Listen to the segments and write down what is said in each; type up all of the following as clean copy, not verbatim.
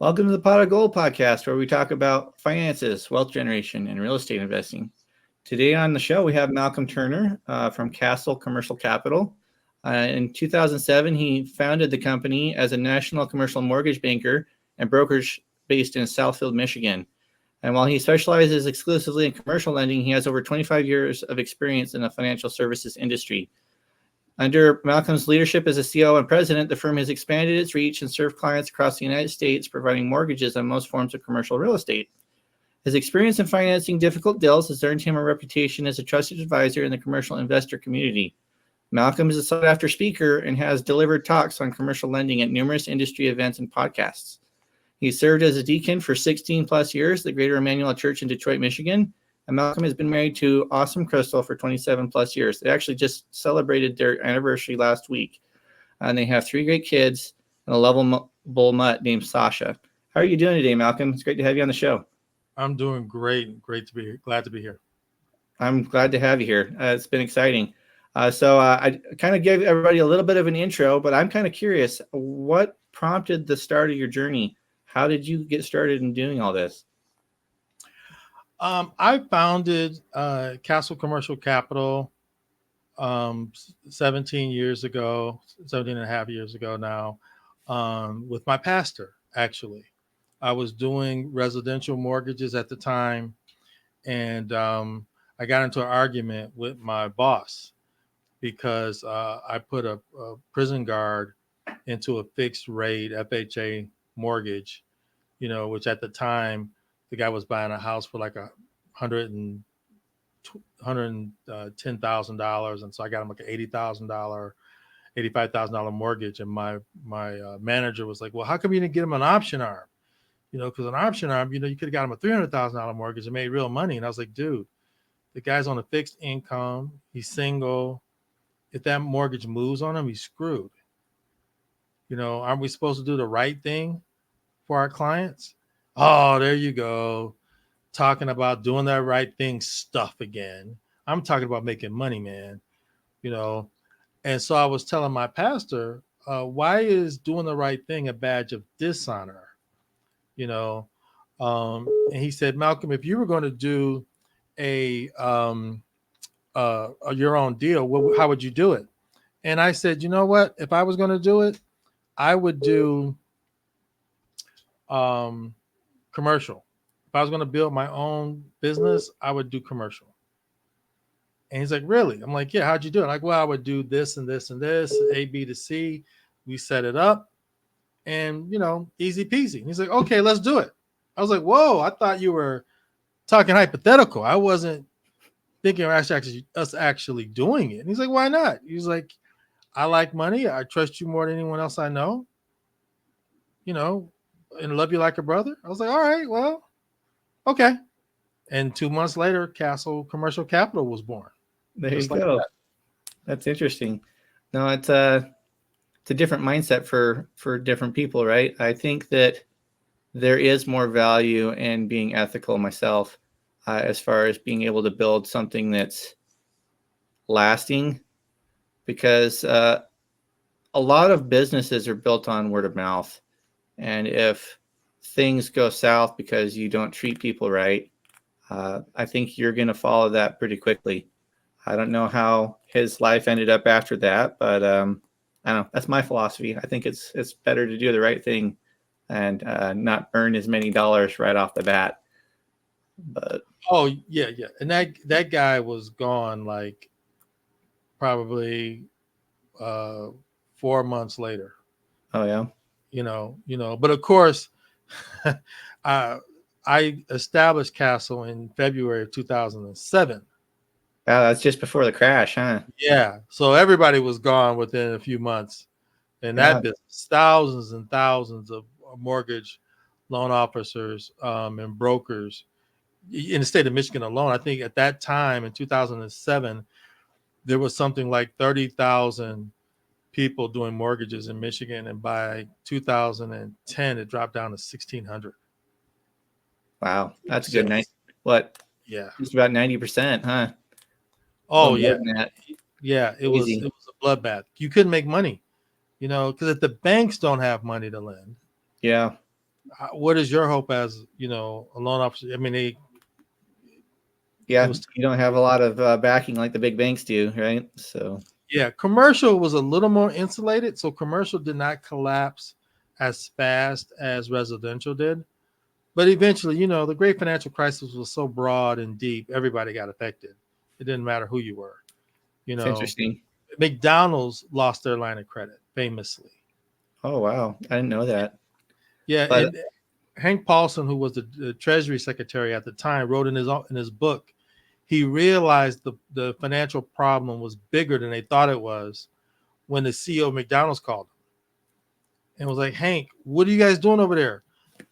Welcome to the Pot of Gold podcast, where we talk about finances, wealth generation, and real estate investing. Today on the show, we have Malcolm Turner from Castle Commercial Capital. In 2007, he founded the company as a national commercial mortgage banker and brokerage based in Southfield, Michigan. And while he specializes exclusively in commercial lending, he has over 25 years of experience in the financial services industry. Under Malcolm's leadership as a CEO and president, the firm has expanded its reach and served clients across the United States, providing mortgages on most forms of commercial real estate. His experience in financing difficult deals has earned him a reputation as a trusted advisor in the commercial investor community. Malcolm is a sought-after speaker and has delivered talks on commercial lending at numerous industry events and podcasts. He served as a deacon for 16 plus years at the Greater Emmanuel Church in Detroit, Michigan. And Malcolm has been married to Awesome Crystal for 27 plus years. They actually just celebrated their anniversary last week. And they have 3 great kids and a lovable mutt named Sasha. How are you doing today, Malcolm? It's great to have you on the show. I'm doing great. Great to be here. Glad to be here. I'm glad to have you here. It's been exciting. So I kind of gave everybody a little bit of an intro, but I'm kind of curious, what prompted the start of your journey? How did you get started in doing all this? I founded Castle Commercial Capital 17 years ago, 17 and a half years ago now, with my pastor, actually. I was doing residential mortgages at the time, and I got into an argument with my boss because I put a prison guard into a fixed rate FHA mortgage, which at the time, the guy was buying a house for like $110,000, and so I got him like an $80,000, $85,000 mortgage. And my manager was like, "Well, how come you didn't get him an option arm? Because an option arm, you could have got him a $300,000 mortgage and made real money." And I was like, "Dude, the guy's on a fixed income. He's single. If that mortgage moves on him, he's screwed. Aren't we supposed to do the right thing for our clients?" Oh, there you go. Talking about doing that right thing stuff again. I'm talking about making money, man. And so I was telling my pastor, why is doing the right thing a badge of dishonor? And he said, "Malcolm, if you were going to do your own deal, how would you do it?" And I said, "You know what? If I was going to do it, I would do commercial. If I was going to build my own business, I would do commercial." And he's like, "Really?" I'm like, "Yeah, how'd you do it?" I'm like, "Well, I would do this and this and this, A, B to C. We set it up and, easy peasy." And he's like, "Okay, let's do it." I was like, "Whoa, I thought you were talking hypothetical. I wasn't thinking of us actually doing it." And he's like, "Why not?" He's like, "I like money. I trust you more than anyone else I know, and love you like a brother." I was like, "All right, well, okay." And 2 months later, Castle Commercial Capital was born. There you go. That's interesting. No, it's a different mindset for different people, right? I think that there is more value in being ethical myself, as far as being able to build something that's lasting, because a lot of businesses are built on word of mouth. And if things go south because you don't treat people right, I think you're going to follow that pretty quickly. I don't know how his life ended up after that, but I don't know. That's my philosophy. I think it's better to do the right thing and not earn as many dollars right off the bat. But yeah. And that guy was gone like probably 4 months later. Oh yeah. But of course, I established Castle in February of 2007. Wow, that's just before the crash, huh? Yeah. So everybody was gone within a few months. And that business, thousands and thousands of mortgage loan officers and brokers in the state of Michigan alone. I think at that time in 2007, there was something like 30,000 people doing mortgages in Michigan. And by 2010, it dropped down to 1,600. Wow, that's a good night. What? Yeah. Just about 90%, huh? Oh, yeah. Yeah, it was a bloodbath. You couldn't make money, because if the banks don't have money to lend, What is your hope as, a loan officer? I mean, it Yeah, was, you don't have a lot of backing like the big banks do, right? So yeah, commercial was a little more insulated. So commercial did not collapse as fast as residential did. But eventually, the great financial crisis was so broad and deep, everybody got affected. It didn't matter who you were. You it's know, interesting. McDonald's lost their line of credit famously. Oh wow, I didn't know that. Yeah, But and Hank Paulson, who was the Treasury Secretary at the time, wrote in his book, he realized the financial problem was bigger than they thought it was when the CEO of McDonald's called him and was like, "Hank, what are you guys doing over there?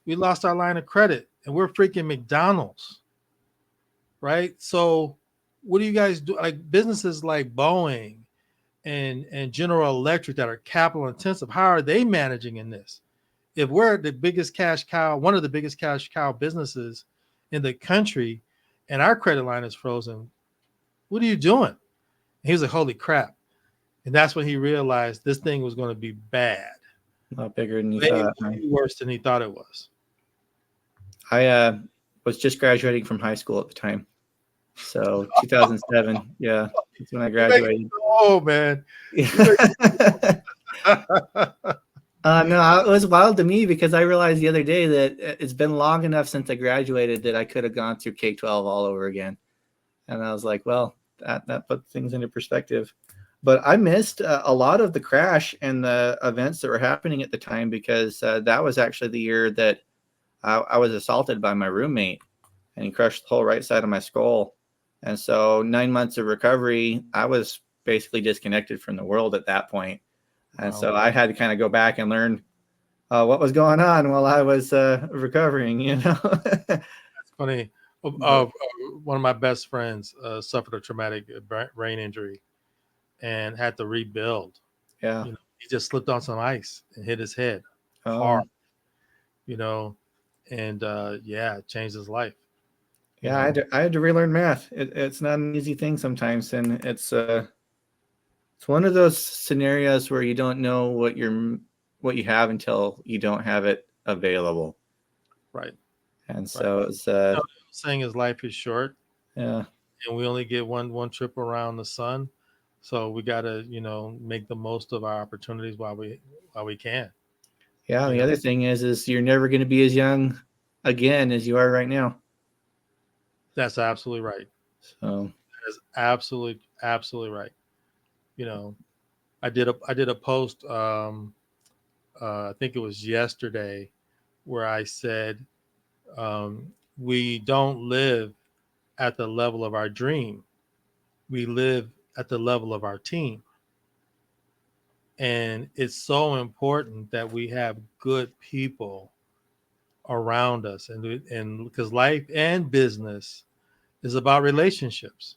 We lost our line of credit and we're freaking McDonald's, right? So what do you guys do? Like businesses like Boeing and General Electric that are capital intensive, how are they managing in this? If we're the biggest cash cow, one of the biggest cash cow businesses in the country, and our credit line is frozen, what are you doing?" And he was like, "Holy crap." And that's when he realized this thing was going to be bad, a lot bigger than you maybe thought. Huh? worse than he thought it was. I was just graduating from high school at the time. So 2007, yeah, that's when I graduated. Oh, man. No, it was wild to me because I realized the other day that it's been long enough since I graduated that I could have gone through K-12 all over again. And I was like, well, that put things into perspective. But I missed a lot of the crash and the events that were happening at the time because that was actually the year that I was assaulted by my roommate and he crushed the whole right side of my skull. And so 9 months of recovery, I was basically disconnected from the world at that point. And Wow. so I had to kind of go back and learn what was going on while I was recovering, That's funny. One of my best friends suffered a traumatic brain injury and had to rebuild. Yeah. He just slipped on some ice and hit his head Oh, hard, and it changed his life. yeah. I had to relearn math. It's not an easy thing sometimes. And it's one of those scenarios where you don't know what you have until you don't have it available. Right. And so it's Saying his life is short. Yeah. And we only get one trip around the sun. So we got to, make the most of our opportunities while we can. Yeah. The other thing is you're never going to be as young again as you are right now. That's absolutely right. So that is absolutely right. I did a post. I think it was yesterday, where I said, we don't live at the level of our dream. We live at the level of our team. And it's so important that we have good people around us, and because life and business is about relationships,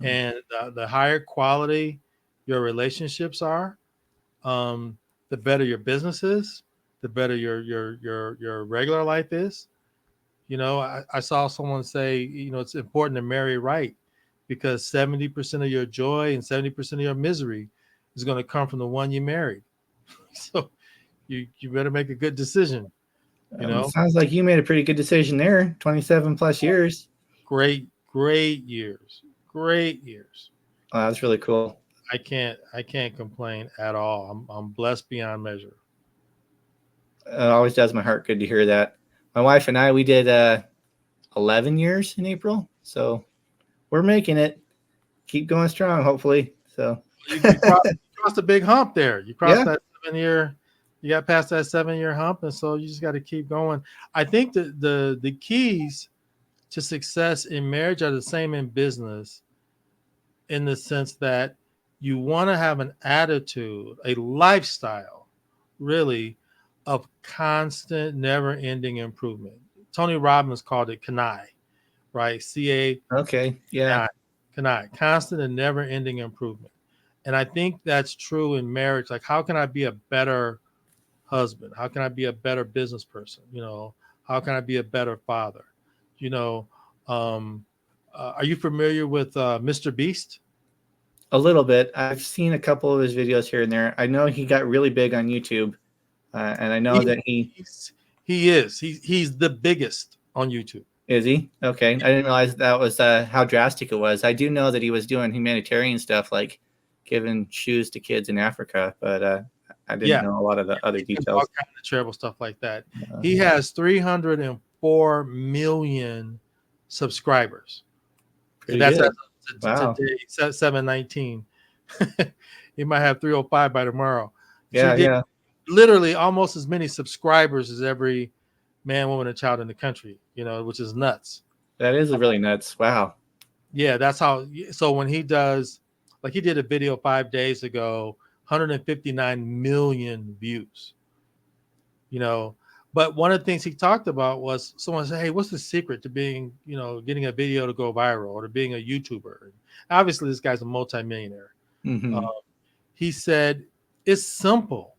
and the higher quality your relationships are, the better your business is, the better your regular life is. I saw someone say, it's important to marry right, because 70% of your joy and 70% of your misery is going to come from the one you married. So you better make a good decision. Sounds like you made a pretty good decision there. 27 plus years. Great years. Oh, that's really cool. I can't complain at all. I'm blessed beyond measure. It always does my heart good to hear that. My wife and I, we did 11 years in April. So we're making it. Keep going strong, hopefully. So you crossed a big hump there. You crossed that 7 year. You got past that 7 year hump, and so you just got to keep going. I think that the keys to success in marriage are the same in business, in the sense that you want to have an attitude, a lifestyle, really, of constant, never-ending improvement. Tony Robbins called it CANI, right? CA. Okay. Yeah. CANI, constant and never-ending improvement. And I think that's true in marriage. Like, how can I be a better husband? How can I be a better business person? How can I be a better father? Are you familiar with Mr. Beast? A little bit. I've seen a couple of his videos here and there. I know he got really big on YouTube, and I know that He is. He's the biggest on YouTube. Is he? Okay. I didn't realize that was how drastic it was. I do know that he was doing humanitarian stuff, like giving shoes to kids in Africa, but I didn't know a lot of the other details. All kinds of terrible stuff like that. Uh, He has 304 million subscribers. And that's good. Wow. today, 719. He might have 305 by tomorrow. Yeah. Literally almost as many subscribers as every man, woman, and child in the country, which is nuts. That is really nuts. Wow. Yeah, that's how. So when he does, like he did a video 5 days ago, 159 million views. But one of the things he talked about was someone said, "Hey, what's the secret to being, getting a video to go viral or to being a YouTuber?" And obviously, this guy's a multimillionaire. Mm-hmm. He said, "It's simple.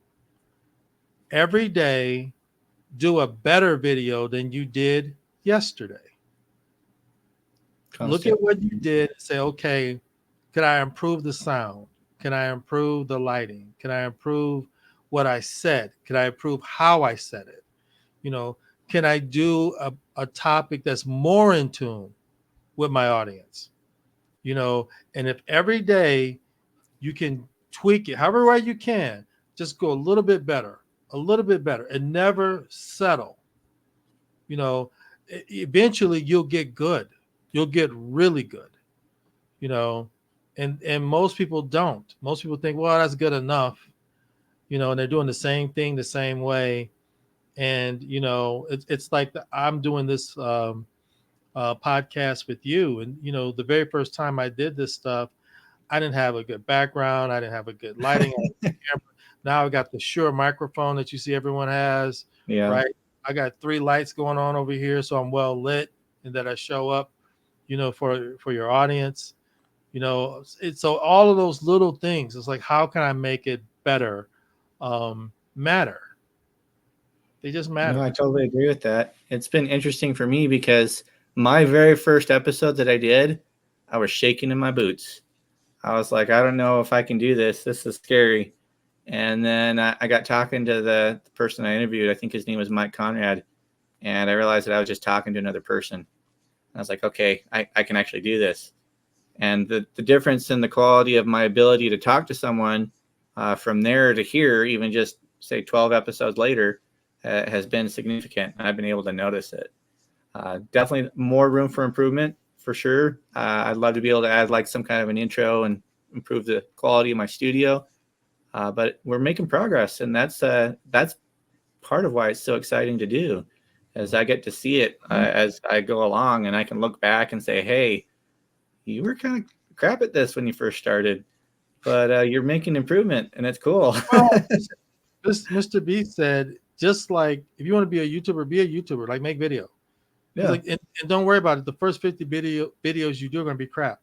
Every day, do a better video than you did yesterday. Look at what you did and say, okay, can I improve the sound? Can I improve the lighting? Can I improve what I said? Can I improve how I said it? Can I do a topic that's more in tune with my audience? And if every day you can tweak it, however way you can, just go a little bit better, and never settle. Eventually you'll get good. You'll get really good, and most people don't. Most people think, well, that's good enough, and they're doing the same thing the same way. And, it's like I'm doing this podcast with you. And, the very first time I did this stuff, I didn't have a good background. I didn't have a good lighting. Now I got the Shure microphone that you see everyone has. Yeah. Right. I got 3 lights going on over here, so I'm well lit and that I show up, for your audience. So all of those little things, it's like, how can I make it better? Matter. They just matter. No, I totally agree with that. It's been interesting for me because my very first episode that I did, I was shaking in my boots. I was like, I don't know if I can do this. This is scary. And then I got talking to the person I interviewed. I think his name was Mike Conrad. And I realized that I was just talking to another person. I was like, okay, I can actually do this. And the difference in the quality of my ability to talk to someone from there to here, even just say 12 episodes later, has been significant. I've been able to notice it. Definitely more room for improvement for sure. I'd love to be able to add like some kind of an intro and improve the quality of my studio. But we're making progress, and that's part of why it's so exciting to do, as I get to see it as I go along, and I can look back and say, hey, you were kind of crap at this when you first started, but you're making improvement, and it's cool. Well, Mr. B said, just like if you want to be a YouTuber, like make video. Yeah. Like, and don't worry about it. The first 50 videos you do are going to be crap.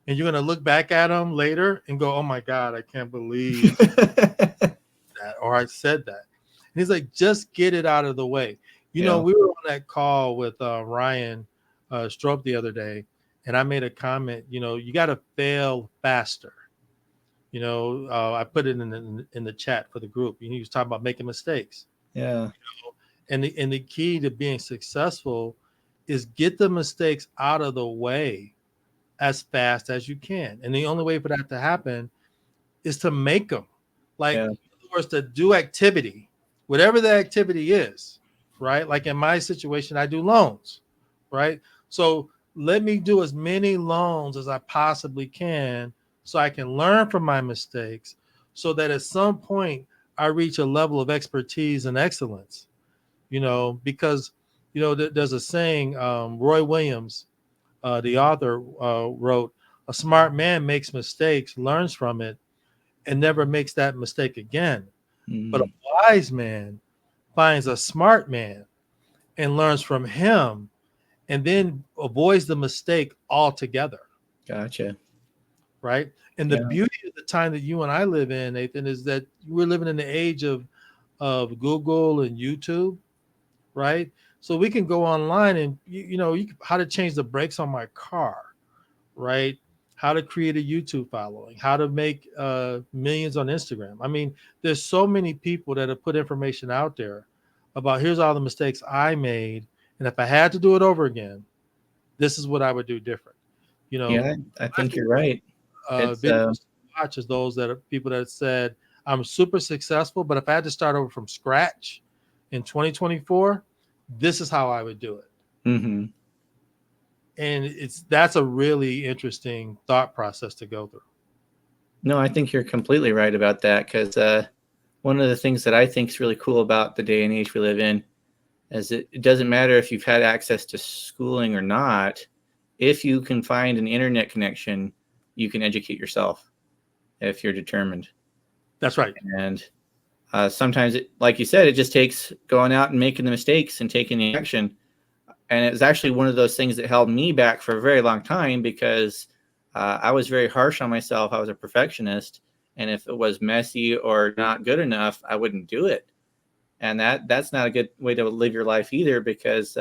And you're going to look back at them later and go, oh my God, I can't believe that, or I said that. And he's like, just get it out of the way. We were on that call with Ryan Strope the other day, and I made a comment, you got to fail faster. I put it in the chat for the group. He was talking about making mistakes. Yeah. And the key to being successful is get the mistakes out of the way as fast as you can. And the only way for that to happen is to make them. Like, in other words, to do activity, whatever the activity is, right? Like in my situation, I do loans, right? So let me do as many loans as I possibly can so I can learn from my mistakes, so that at some point I reach a level of expertise and excellence, because, there's a saying, Roy Williams, the author, wrote, a smart man makes mistakes, learns from it, and never makes that mistake again. Mm-hmm. But a wise man finds a smart man and learns from him and then avoids the mistake altogether. Gotcha. Right. And the beauty of the time that you and I live in, Nathan, is that we're living in the age of Google and YouTube. Right. So we can go online and, how to change the brakes on my car. Right. How to create a YouTube following, how to make millions on Instagram. I mean, there's so many people that have put information out there about here's all the mistakes I made, and if I had to do it over again, this is what I would do different. You know, Yeah, I think you're right. It's videos to watch is those that are people that said, I'm super successful, but if I had to start over from scratch in 2024, this is how I would do it. mhm. And that's a really interesting thought process to go through. No, I think you're completely right about that, because one of the things that I think is really cool about the day and age we live in is it doesn't matter if you've had access to schooling or not. If you can find an internet connection, you can educate yourself if you're determined. That's right. And sometimes, like you said, it just takes going out and making the mistakes and taking the action. And it was actually one of those things that held me back for a very long time, because I was very harsh on myself. I was a perfectionist. And if it was messy or not good enough, I wouldn't do it. And that's not a good way to live your life either, because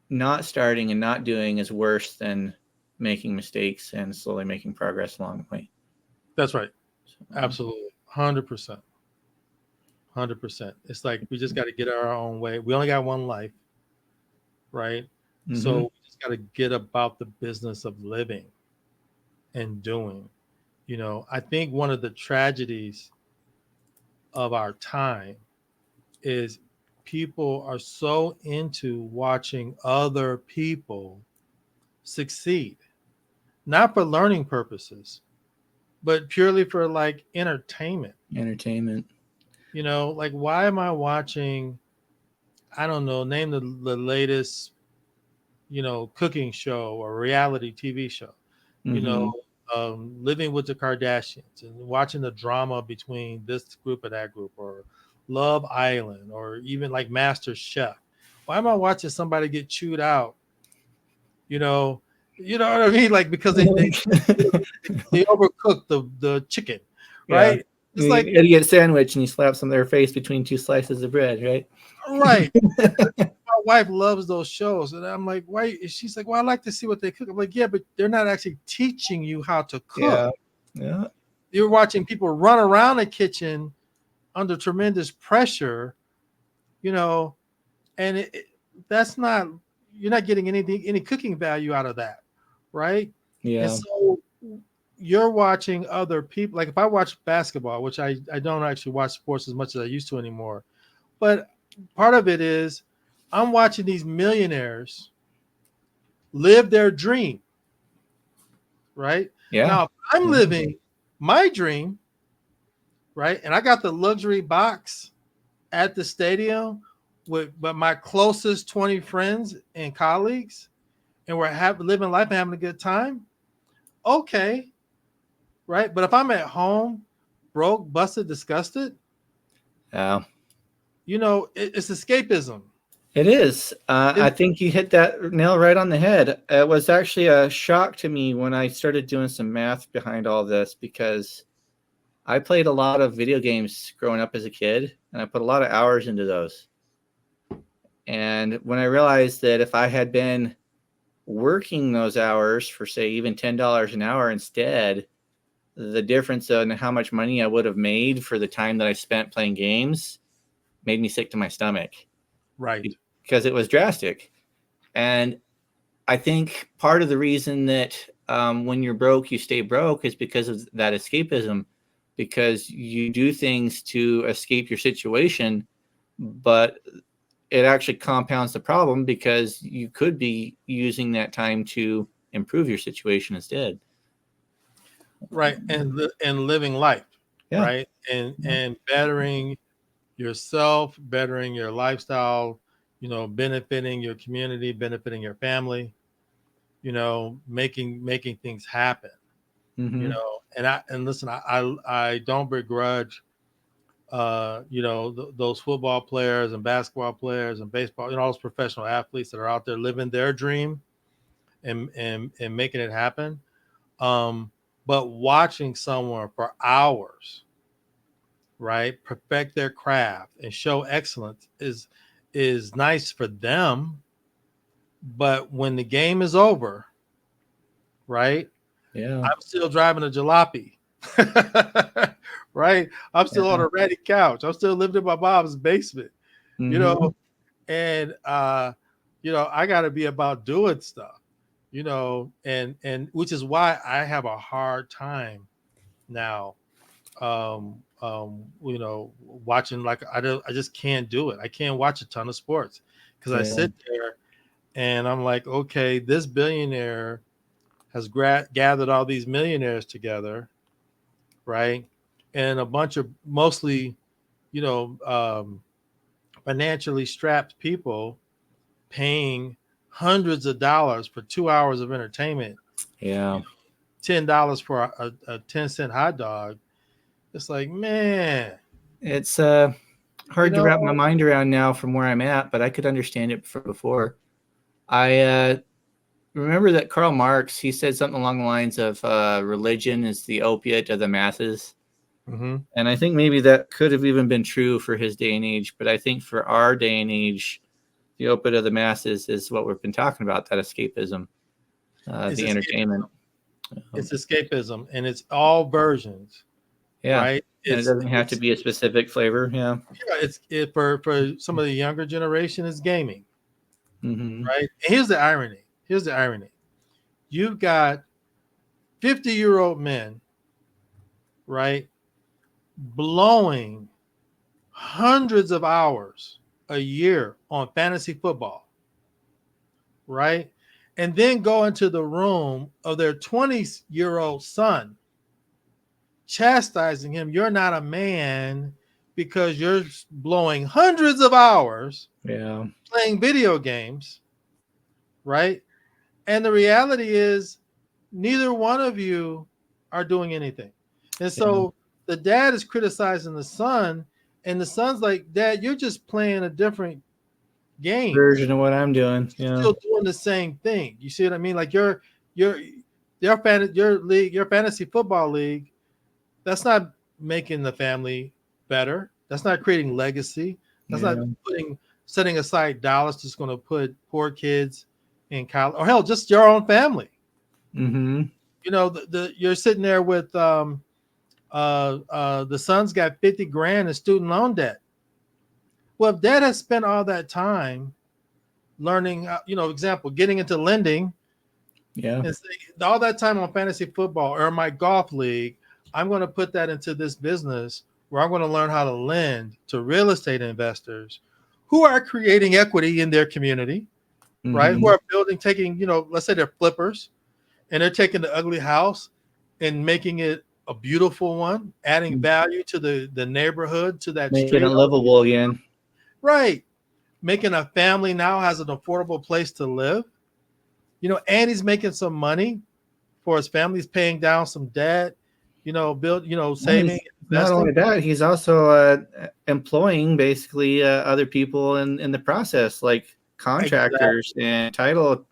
not starting and not doing is worse than making mistakes and slowly making progress along the way. That's right. Absolutely. 100%. 100%. It's like we just got to get our own way. We only got one life, right? Mm-hmm. So we just got to get about the business of living and doing. You know, I think one of the tragedies of our time is people are so into watching other people succeed, not for learning purposes, but purely for like entertainment. You know, like, why am I watching, I don't know, name the latest, you know, cooking show or reality TV show, you know, living with the Kardashians and watching the drama between this group and that group, or Love Island, or even like Master Chef. Why am I watching somebody get chewed out? You know what I mean? Like, because they overcooked the chicken, right? Yeah. It's like, you get a sandwich and you slap some of their face between two slices of bread, right? right. My wife loves those shows, and I'm like, why? She's like, well, I like to see what they cook. I'm like, yeah, but they're not actually teaching you how to cook. Yeah. You're watching people run around the kitchen under tremendous pressure, you know, and that's not, you're not getting any cooking value out of that, right? Yeah. And so you're watching other people. Like, if I watch basketball, which I don't actually watch sports as much as I used to anymore, but part of it is I'm watching these millionaires live their dream, right? Yeah. Now, if I'm living my dream, right, and I got the luxury box at the stadium with but my closest 20 friends and colleagues, and we're living life and having a good time, okay, right? But if I'm at home, broke, busted, disgusted, you know, it's escapism. It is. I think you hit that nail right on the head. It was actually a shock to me when I started doing some math behind all this, because I played a lot of video games growing up as a kid, and I put a lot of hours into those. And when I realized that if I had been working those hours for, say, even $10 an hour instead, the difference in how much money I would have made for the time that I spent playing games made me sick to my stomach. Right. Because it was drastic. And I think part of the reason that when you're broke, you stay broke is because of that escapism, because you do things to escape your situation, but it actually compounds the problem, because you could be using that time to improve your situation instead. Right. And living life, right? And bettering yourself, bettering your lifestyle, you know, benefiting your community, benefiting your family, you know, making things happen. You know, and listen, I don't begrudge you know, those football players and basketball players and baseball, you know, all those professional athletes that are out there living their dream and making it happen. But watching someone for hours, right, perfect their craft and show excellence is nice for them. But when the game is over, right, I'm still driving a jalopy. right? I'm still on Yeah. a ratty couch. I'm still living in my mom's basement, you Mhm. know, and I got to be about doing stuff, and which is why I have a hard time now, watching, like, I just can't do it. I can't watch a ton of sports because I Yeah. sit there and I'm like, okay, this billionaire has gathered all these millionaires together, right? And a bunch of mostly, you know, um, financially strapped people paying hundreds of dollars for 2 hours of entertainment, Yeah. $10 for a 10-cent hot dog. It's like, man, It's you hard to wrap my know, mind around now from where I'm at, but I could understand it from before. I remember that Karl Marx, he said something along the lines of religion is the opiate of the masses. mm-hmm. And I think maybe that could have even been true for his day and age. But I think for our day and age, the opiate of the masses is what we've been talking about, that escapism, It's the escapism. entertainment. It's escapism, and it's all versions, Yeah. right? And it doesn't have to be a specific flavor. Yeah. For some of the younger generation, it's gaming, Mm-hmm. right? And here's the irony. You've got 50-year-old men, right, blowing hundreds of hours a year on fantasy football, right? And then go into the room of their 20-year-old son, chastising him. You're not a man because you're blowing hundreds of hours Yeah. playing video games, right? And the reality is, neither one of you are doing anything. And Yeah. so the dad is criticizing the son, and the son's like, Dad, you're just playing a different game. Version of what I'm doing. You're Yeah. still doing the same thing. You see what I mean? Like your your fantasy football league, that's not making the family better. That's not creating legacy. That's not Yeah. setting aside dollars that's going to put poor kids in college, or hell, just your own family. Mm-hmm. You're sitting there with the son's got 50 grand in student loan debt. Well, if dad has spent all that time learning, example, getting into lending, Yeah. and say, all that time on fantasy football or my golf league, I'm going to put that into this business where I'm going to learn how to lend to real estate investors who are creating equity in their community, right? Who Mm-hmm. are taking, let's say they're flippers, and they're taking the ugly house and making it a beautiful one, adding value to the neighborhood, to that Making it street. livable again. Right. Making a family now has an affordable place to live. And he's making some money for his family. He's paying down some debt, Well, saving, not investing. only that, he's also employing basically other people in the process, like Exactly. contractors and title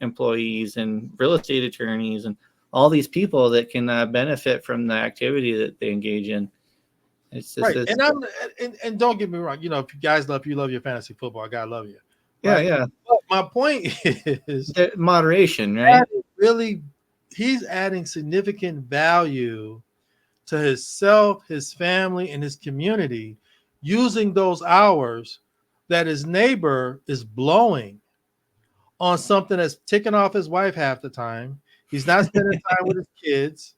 employees and real estate attorneys and all these people that can benefit from the activity that they engage in. It's just Right. this. And don't get me wrong, if you guys love your fantasy football, God love you. Yeah, Right. yeah. But my point is Moderation, right? really, he's adding significant value to himself, his family, and his community using those hours that his neighbor is blowing on something that's ticking off his wife half the time. He's not spending time with his kids.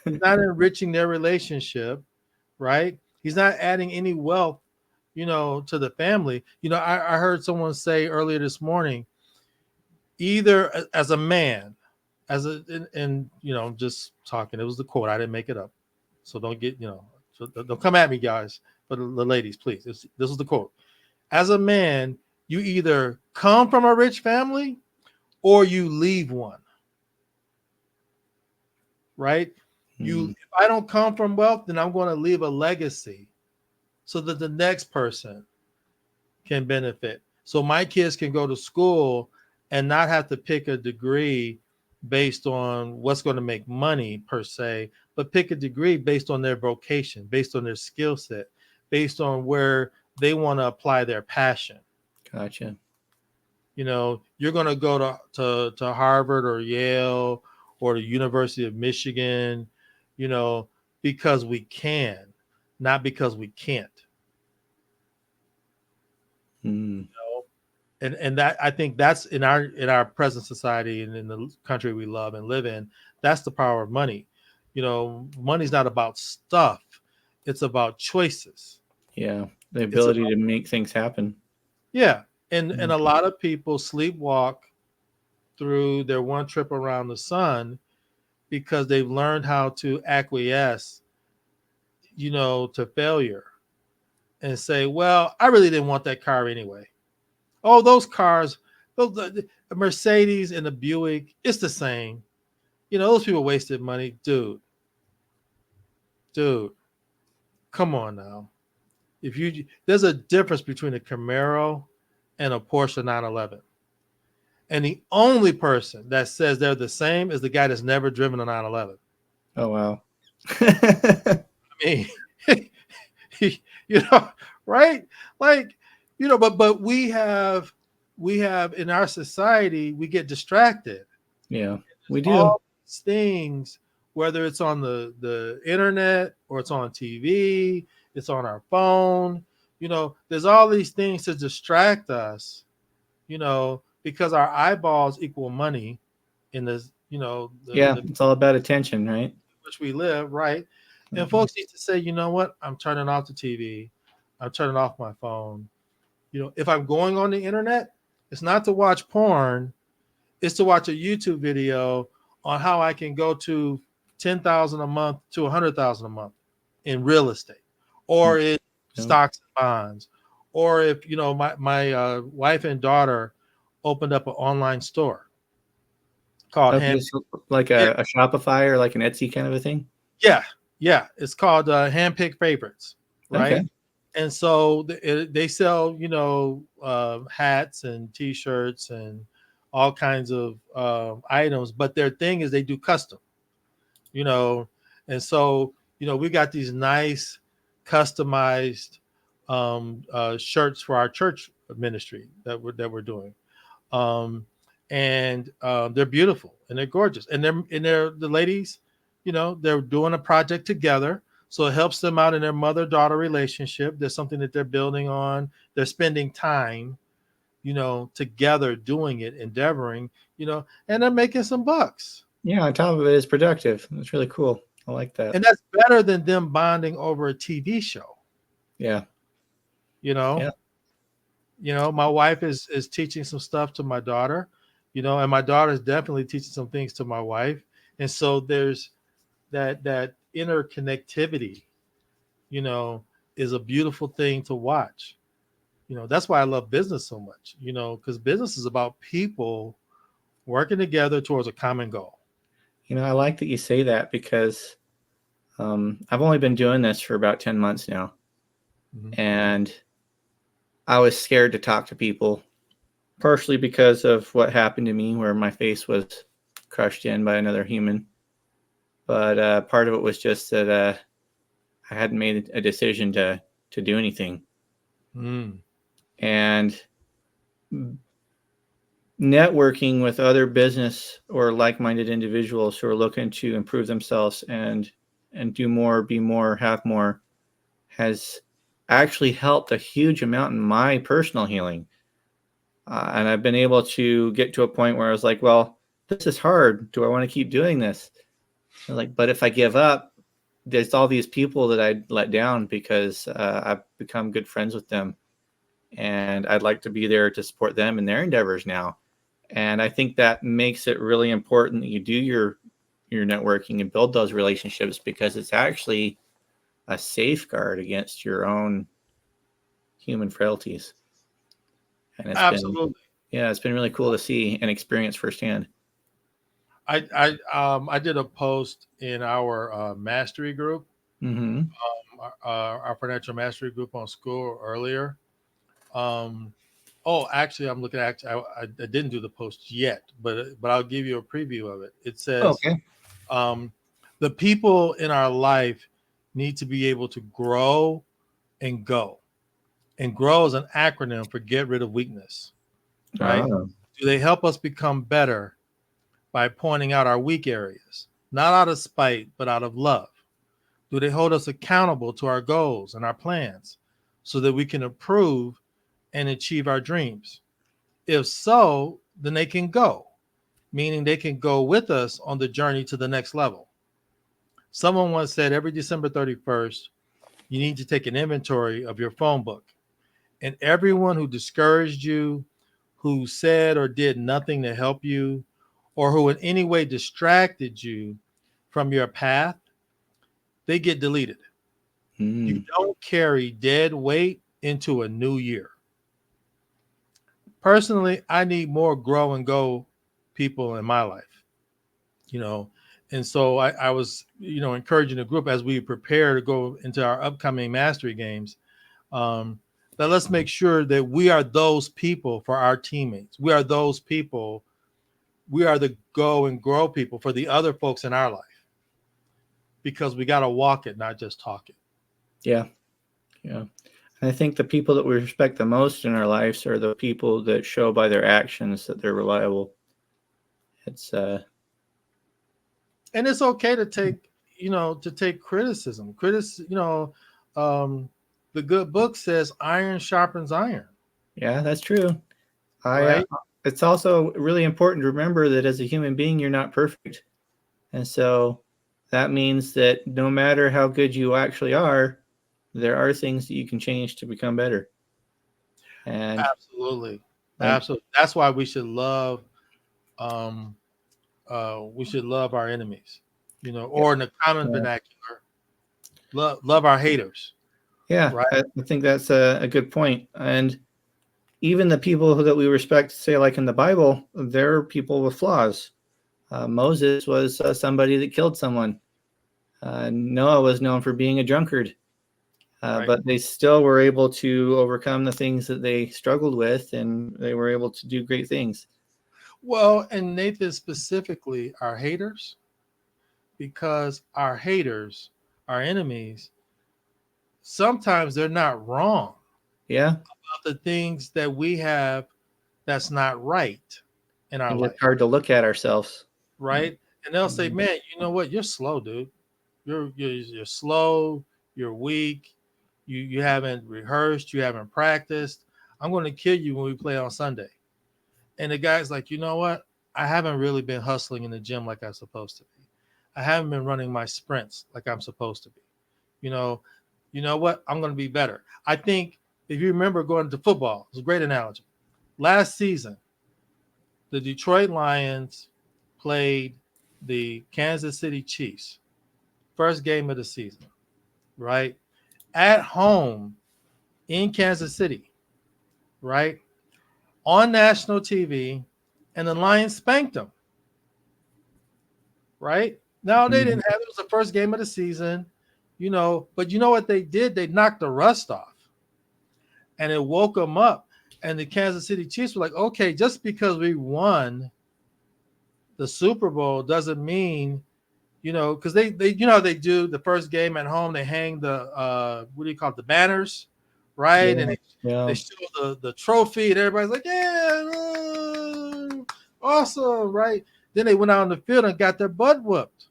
He's not enriching their relationship, right? He's not adding any wealth, to the family. I heard someone say earlier this morning, either as a man, and just talking, it was the quote. I didn't make it up. So don't get, so don't come at me, guys. But the ladies, please. This is the quote. As a man, you either come from a rich family or you leave one, right? Mm. If I don't come from wealth, then I'm going to leave a legacy so that the next person can benefit. So my kids can go to school and not have to pick a degree based on what's going to make money per se, but pick a degree based on their vocation, based on their skill set, based on where they want to apply their passion. Gotcha. You're going to go to Harvard or Yale or the University of Michigan, because we can, not because we can't. Mm. And that, I think that's in our present society and in the country we love and live in, that's the power of money. Money's not about stuff, it's about choices. Yeah, the It's ability about, to make things happen. yeah. And a lot of people sleepwalk through their one trip around the sun because they've learned how to acquiesce, to failure, and say, well, I really didn't want that car anyway. Oh, those cars, the Mercedes and the Buick, it's the same. Those people wasted money. Dude, come on now. There's a difference between a Camaro and a Porsche 911. And the only person that says they're the same is the guy that's never driven a 911. Oh, wow. I mean, right? Like, but we have in our society, we get distracted. Yeah, we do. All these things, whether it's on the internet or it's on TV, it's on our phone, there's all these things to distract us, because our eyeballs equal money in this, Yeah, it's all about attention, right? which we live, right? And Mhm. folks need to say, you know what? I'm turning off the TV. I'm turning off my phone. If I'm going on the internet, it's not to watch porn. It's to watch a YouTube video on how I can go to 10,000 a month to 100,000 a month in real estate, or in Yeah. stocks and bonds, or if my wife and daughter opened up an online store called Okay, so like a Shopify or like an Etsy kind of a thing? Yeah, it's called Handpicked Favorites, right? Okay. And so they sell, hats and T-shirts and all kinds of items, but their thing is they do custom, you know, and so we got these nice customized shirts for our church ministry that we're doing, um, and they're beautiful and they're gorgeous, and they're the ladies, they're doing a project together. So it helps them out in their mother-daughter relationship. There's something that they're building on. They're spending time, together doing it, endeavoring, and they're making some bucks. Yeah, on top of it is productive. That's really cool. I like that. And that's better than them bonding over a TV show. Yeah. You know, Yeah. my wife is teaching some stuff to my daughter, and my daughter is definitely teaching some things to my wife. And so there's that interconnectivity, is a beautiful thing to watch. That's why I love business so much, because business is about people working together towards a common goal. I like that you say that because I've only been doing this for about 10 months now. Mm-hmm. And I was scared to talk to people, partially because of what happened to me where my face was crushed in by another human. But part of it was just that I hadn't made a decision to do anything. Mm. And networking with other business or like-minded individuals who are looking to improve themselves and do more, be more, have more has actually helped a huge amount in my personal healing. And I've been able to get to a point where I was like, well, this is hard. Do I want to keep doing this? But if I give up, there's all these people that I'd let down because I've become good friends with them. And I'd like to be there to support them in their endeavors now. And I think that makes it really important that you do your networking and build those relationships, because it's actually a safeguard against your own human frailties. And Absolutely. It's been really cool to see and experience firsthand. I did a post in our mastery group, Mm-hmm. our financial mastery group on school earlier. Actually, I'm looking at. I didn't do the post yet, but I'll give you a preview of it. It says, Okay. the people in our life need to be able to grow and go. And grow is an acronym for get rid of weakness, right? Oh. Do they help us become better by pointing out our weak areas, not out of spite, but out of love, Do they hold us accountable to our goals and our plans so that we can improve and achieve our dreams? If so, then they can go, meaning they can go with us on the journey to the next level. Someone once said every December 31st, you need to take an inventory of your phone book. And everyone who discouraged you, who said or did nothing to help you, or who in any way distracted you from your path, they get deleted. You don't carry dead weight into a new year. Personally, I need more grow and go people in my life, you know. And so I was, encouraging the group as we prepare to go into our upcoming mastery games, that let's make sure that we are those people for our teammates. We are those people. We are the go and grow people for the other folks in our life, because we got to walk it, not just talk it. Yeah. Yeah. And I think the people that we respect the most in our lives are the people that show by their actions that they're reliable. It's and it's okay to take, criticism. The good book says iron sharpens iron. Yeah, that's true. Right? It's also really important to remember that as a human being, you're not perfect. And so that means that no matter how good you actually are, there are things that you can change to become better. And absolutely. That's why we should love our enemies, or in the common vernacular, love our haters. Yeah, right? I think that's a good point. And even the people that we respect, say like in the Bible, they're people with flaws. Moses was somebody that killed someone. Noah was known for being a drunkard. But they still were able to overcome the things that they struggled with, and they were able to do great things. Well, and Nathan, specifically our haters, because our haters, our enemies, sometimes they're not wrong. Yeah. About the things that we have that's not right in our life. It's hard to look at ourselves. Right. And they'll say, man, you know what? You're slow, dude. You're slow. You're weak. You haven't rehearsed. You haven't practiced. I'm going to kill you when we play on Sunday. And the guy's like, you know what? I haven't really been hustling in the gym like I'm supposed to be. I haven't been running my sprints like I'm supposed to be. You know what? I'm going to be better. I think if you remember going to football, it's a great analogy. Last season, the Detroit Lions played the Kansas City Chiefs. First game of the season, right? At home in Kansas City, right? On national TV, and the Lions spanked them, right? Now, they didn't have, it was the first game of the season, but you know what they did? They knocked the rust off, and it woke them up. And the Kansas City Chiefs were like, okay, just because we won the Super Bowl doesn't mean, because they they do the first game at home, they hang the what do you call it, the banners, right? Yeah, and they show the trophy, and everybody's like, yeah, awesome, right? Then they went out on the field and got their butt whooped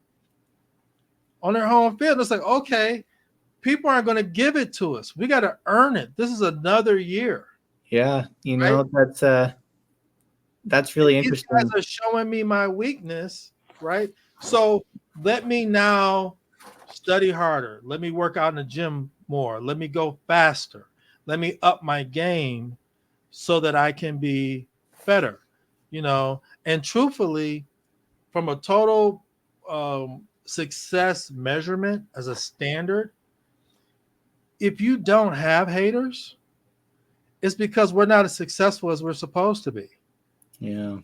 on their home field. It's like, okay, people aren't going to give it to us. We got to earn it. This is another year. Yeah, that's really interesting. These guys are showing me my weakness, right? So let me now study harder. Let me work out in the gym more. Let me go faster. Let me up my game so that I can be better, And truthfully, from a total success measurement as a standard, if you don't have haters, it's because we're not as successful as we're supposed to be. Yeah.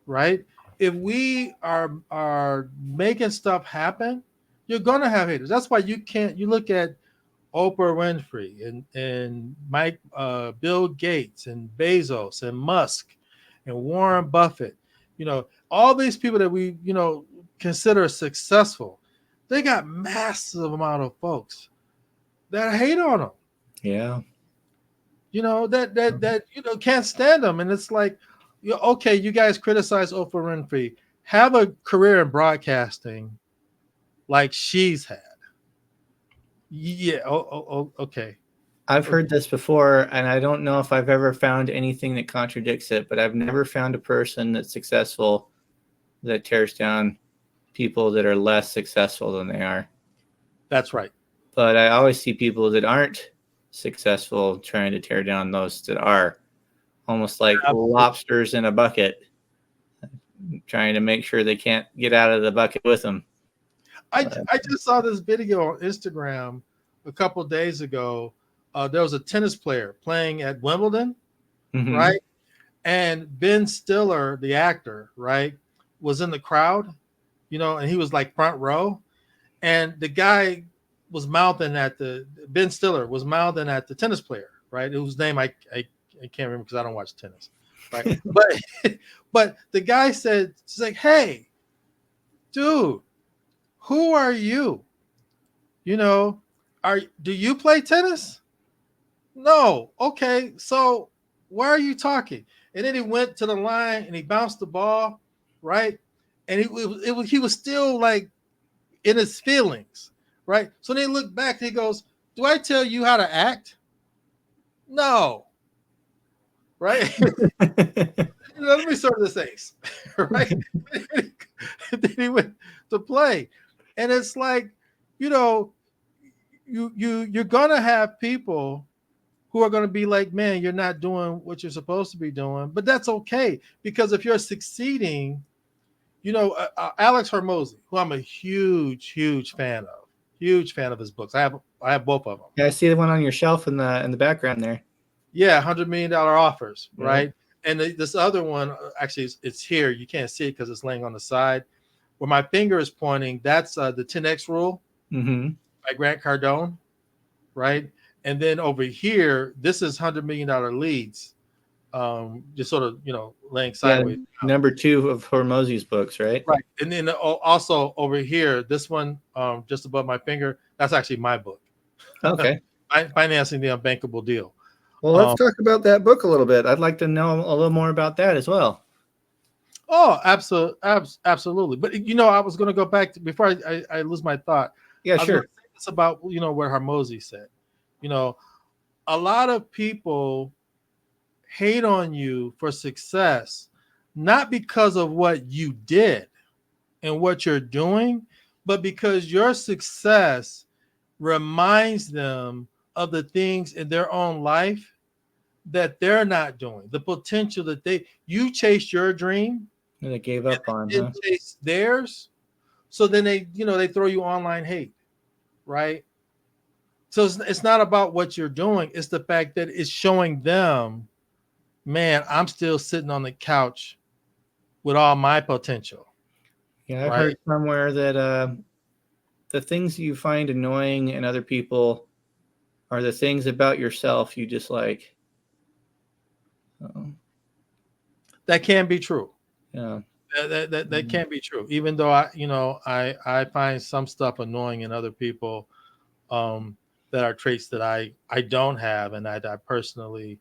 Right? If we are making stuff happen, you're going to have haters. That's why you look at Oprah Winfrey and Mike, Bill Gates and Bezos and Musk and Warren Buffett, all these people that we, consider successful, they got massive amount of folks that hate on them. Yeah. That can't stand them. And it's like, okay, you guys criticize Oprah Winfrey. Have a career in broadcasting like she's had. Yeah. Okay. I've heard this before, and I don't know if I've ever found anything that contradicts it, but I've never found a person that's successful that tears down people that are less successful than they are. That's right. But I always see people that aren't successful trying to tear down those that are, almost like Absolutely. lobsters in a bucket, trying to make sure they can't get out of the bucket with them. I just saw this video on Instagram a couple of days ago. There was a tennis player playing at Wimbledon, Mm-hmm. right? And Ben Stiller, the actor, right, was in the crowd, and he was like front row. And the guy was mouthing at Ben Stiller was mouthing at the tennis player, right? Whose name I can't remember because I don't watch tennis, right? but the guy said, it's like, hey, dude, who are you? Do you play tennis? No. Okay. So why are you talking? And then he went to the line and he bounced the ball, right? And he was still like in his feelings, right? So then he looked back and he goes, do I tell you how to act? No. Right? Let me serve this ace. Right? Then he went to play. And it's like, you know, you're gonna have people who are going to be like, man, you're not doing what you're supposed to be doing. But that's okay, because if you're succeeding, Alex Hormozy, who I'm a huge fan of his books. I have both of them. Yeah, I see the one on your shelf in the background there. Yeah, $100 million offers, Yeah. right? And this other one, actually, it's here. You can't see it because it's laying on the side. Where my finger is pointing, that's the 10X rule Mm-hmm. by Grant Cardone, right? And then over here, this is $100 million leads, just sort of laying Yeah, sideways. number 2 of Hormozy's books, right? Right. And then also over here, this one, just above my finger, that's actually my book. Okay. Financing the Unbankable Deal. Well, let's talk about that book a little bit. I'd like to know a little more about that as well. Oh, absolutely. But I was going to go back to, before I lose my thought. Yeah, I was going sure. to say this about what Hormozy said. A lot of people hate on you for success, not because of what you did and what you're doing, but because your success reminds them of the things in their own life that they're not doing, the potential that you chased your dream And they gave up on, and chase theirs. So then they throw you online hate, right? So it's not about what you're doing. It's the fact that it's showing them, man, I'm still sitting on the couch with all my potential. Yeah, I've Right. heard somewhere that the things you find annoying in other people are the things about yourself you dislike. That can be true. Yeah. That can be true. Even though I find some stuff annoying in other people, that are traits that I don't have, and I personally,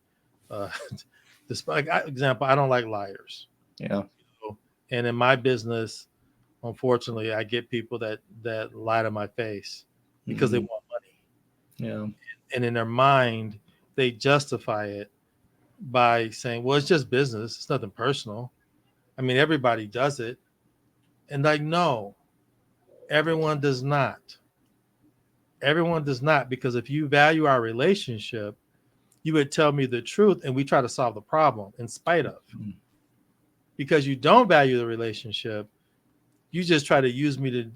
despite example, I don't like liars. Yeah. And in my business, unfortunately, I get people that lie to my face because they want money. Yeah. And in their mind, they justify it by saying, well, it's just business. It's nothing personal. I mean, everybody does it. And no, everyone does not. Everyone does not, because if you value our relationship, you would tell me the truth and we try to solve the problem in spite of. Because you don't value the relationship, you just try to use me to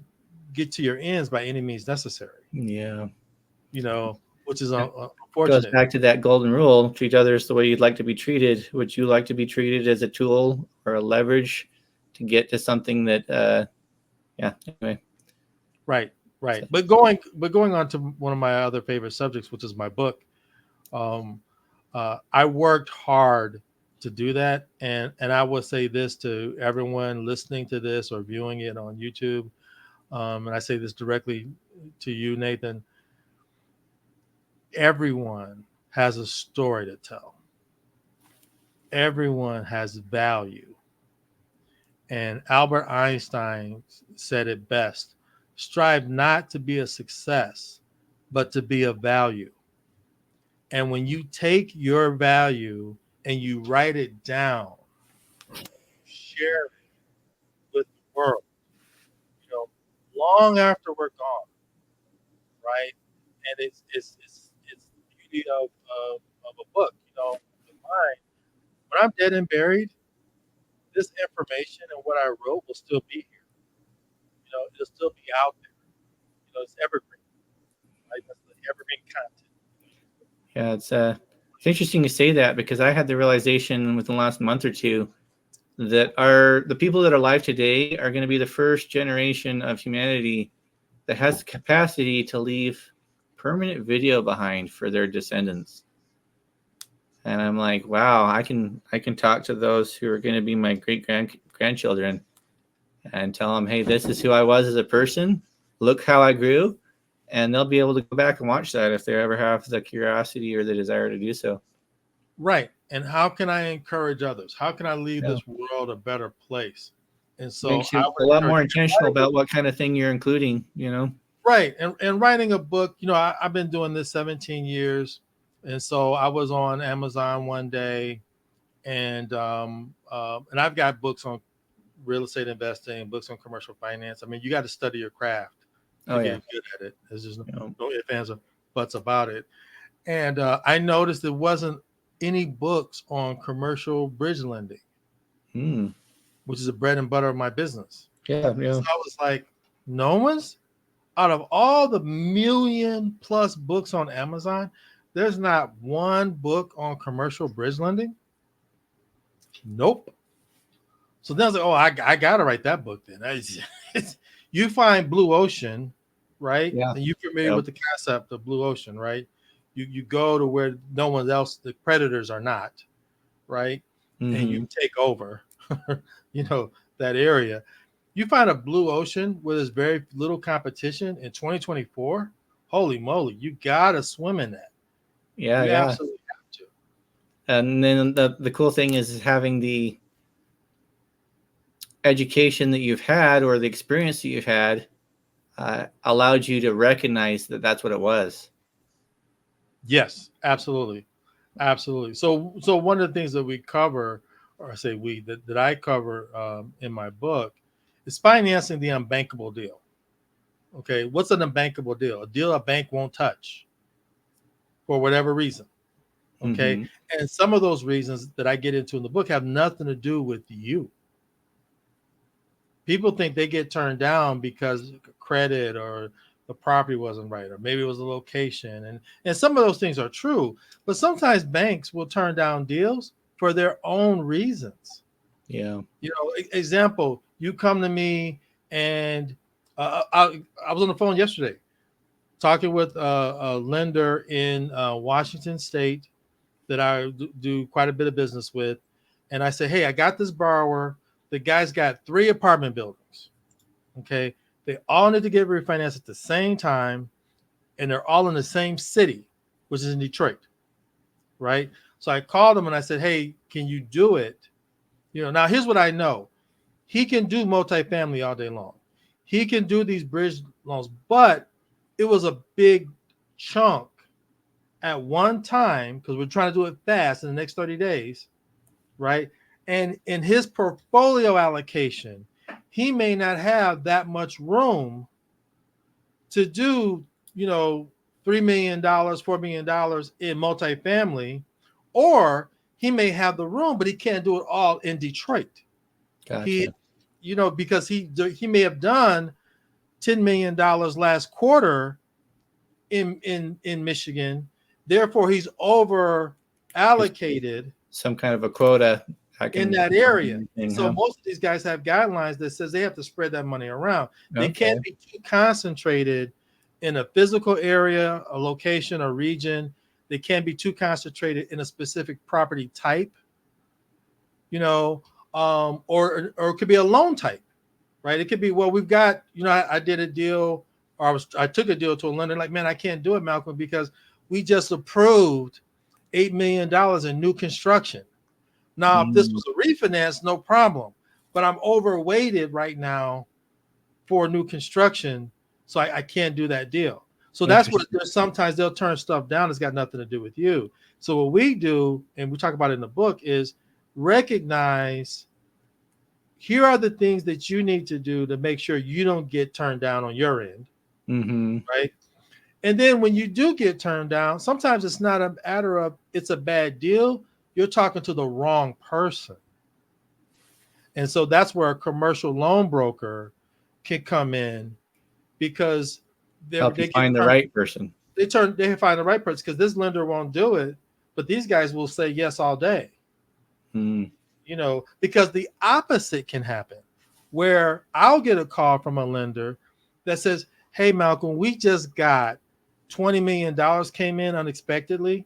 get to your ends by any means necessary. Yeah. Which is unfortunate. Goes back to that golden rule: treat others the way you'd like to be treated. Would you like to be treated as a tool or a leverage to get to something that anyway. Right. But going on to one of my other favorite subjects, which is my book, I worked hard to do that, and I will say this to everyone listening to this or viewing it on YouTube, and I say this directly to you, Nathan. Everyone has a story to tell. Everyone has value. And Albert Einstein said it best: strive not to be a success, but to be of value. And when you take your value and you write it down, share it with the world, long after we're gone, right? And it's the beauty of a book, with mine. When I'm dead and buried, this information and what I wrote will still be here. It'll still be out there. It's evergreen, right? That's the evergreen content. Yeah, it's interesting to say that, because I had the realization within the last month or two that the people that are alive today are going to be the first generation of humanity that has the capacity to leave permanent video behind for their descendants. And I'm like, wow, I can talk to those who are going to be my great grandchildren and tell them, hey, this is who I was as a person. Look how I grew. And they'll be able to go back and watch that if they ever have the curiosity or the desire to do so. Right. And how can I encourage others? How can I leave this world a better place? And so makes you a lot more intentional about what kind of thing you're including, Right. And writing a book, I've been doing this 17 years. And so I was on Amazon one day, and I've got books on real estate investing, books on commercial finance. I mean, you got to study your craft to get good at it. There's just no ifs, ands, or buts about it. And I noticed there wasn't any books on commercial bridge lending, which is the bread and butter of my business. Yeah. So I was like, no one's, out of all the 1 million+ books on Amazon, there's not one book on commercial bridge lending. Nope. So then I was like, oh, I got to write that book then. You find blue ocean, right? Yeah. And you're familiar with the concept of blue ocean, right? You go to where no one else, the predators are not, right? Mm-hmm. And you take over, that area. You find a blue ocean where there's very little competition in 2024. Holy moly, you got to swim in that. Yeah, you absolutely have to. And then the cool thing is having the education that you've had, or the experience that you've had, allowed you to recognize that that's what it was. Yes, absolutely. Absolutely. So one of the things that we cover, or I say that I cover in my book, is financing the unbankable deal. Okay, what's an unbankable deal? A deal a bank won't touch for whatever reason. Okay, mm-hmm. And some of those reasons that I get into in the book have nothing to do with you. People think they get turned down because credit or the property wasn't right, or maybe it was the location. And some of those things are true, but sometimes banks will turn down deals for their own reasons. Yeah. Example, you come to me and I was on the phone yesterday talking with a lender in Washington State that I do quite a bit of business with. And I said, hey, I got this borrower. The guy's got 3 apartment buildings. Okay. They all need to get refinanced at the same time, and they're all in the same city, which is in Detroit, right? So I called him and I said, hey, can you do it? Now here's what I know. He can do multifamily all day long. He can do these bridge loans, but it was a big chunk at one time because we're trying to do it fast in the next 30 days, right? And in his portfolio allocation, he may not have that much room to do, $3 million, $4 million in multifamily, or he may have the room, but he can't do it all in Detroit. Gotcha. Because he may have done $10 million last quarter in Michigan. Therefore, he's over allocated some kind of a quota in that area. So most of these guys have guidelines that says they have to spread that money around. They can't be too concentrated in a physical area, a location, a region. They can't be too concentrated in a specific property type, or it could be a loan type, right? It could be, well, we've got, I did a deal, or I took a deal to a lender, like, man, I can't do it, Malcolm, because we just approved $8 million in new construction. Now, if this was a refinance, no problem. But I'm overweighted right now for new construction, so I can't do that deal. So that's what sometimes they'll turn stuff down. It's got nothing to do with you. So what we do, and we talk about it in the book, is recognize here are the things that you need to do to make sure you don't get turned down on your end. Right. And then when you do get turned down, sometimes it's not a matter of it's a bad deal. You're talking to the wrong person. And so that's where a commercial loan broker can come in, because they find the right person. They find the right person, because this lender won't do it, but these guys will say yes all day. You know, because the opposite can happen, where I'll get a call from a lender that says, hey, Malcolm, we just got $20 million came in unexpectedly,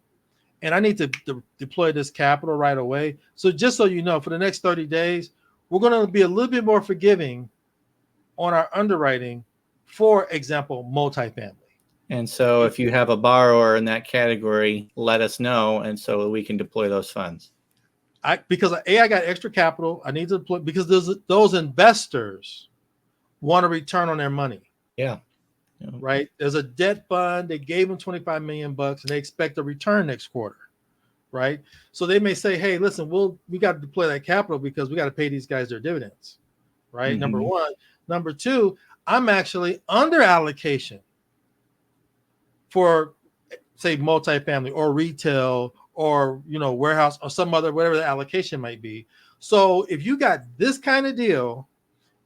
and I need to deploy this capital right away. So just so you know, for the next 30 days, we're going to be a little bit more forgiving on our underwriting, for example, multifamily. And so if you have a borrower in that category, let us know, and so we can deploy those funds. Because I got extra capital. I need to deploy, because those investors want a return on their money. Yeah. Right. There's a debt fund. They gave them $25 million and they expect a return next quarter. Right. So they may say, hey, listen, we got to deploy that capital because we got to pay these guys their dividends. Right. Number one. Number two, I'm actually under allocation for, say, multifamily or retail or, warehouse or some other, whatever the allocation might be. So if you got this kind of deal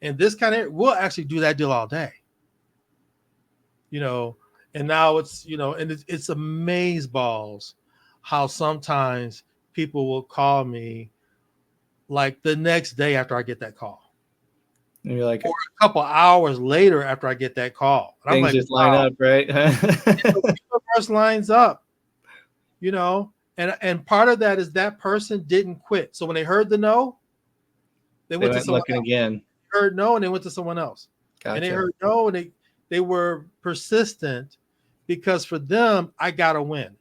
and this kind of, we'll actually do that deal all day. And now it's, and it's amazeballs how sometimes people will call me like the next day after I get that call. And you're like, or a couple hours later after I get that call. And things just line up, right? The universe lines up, and part of that is that person didn't quit. So when they heard the no, they went to someone looking else. again. Heard no, and they went to someone else. Gotcha. And they heard no, and they were persistent, because for them, I gotta win.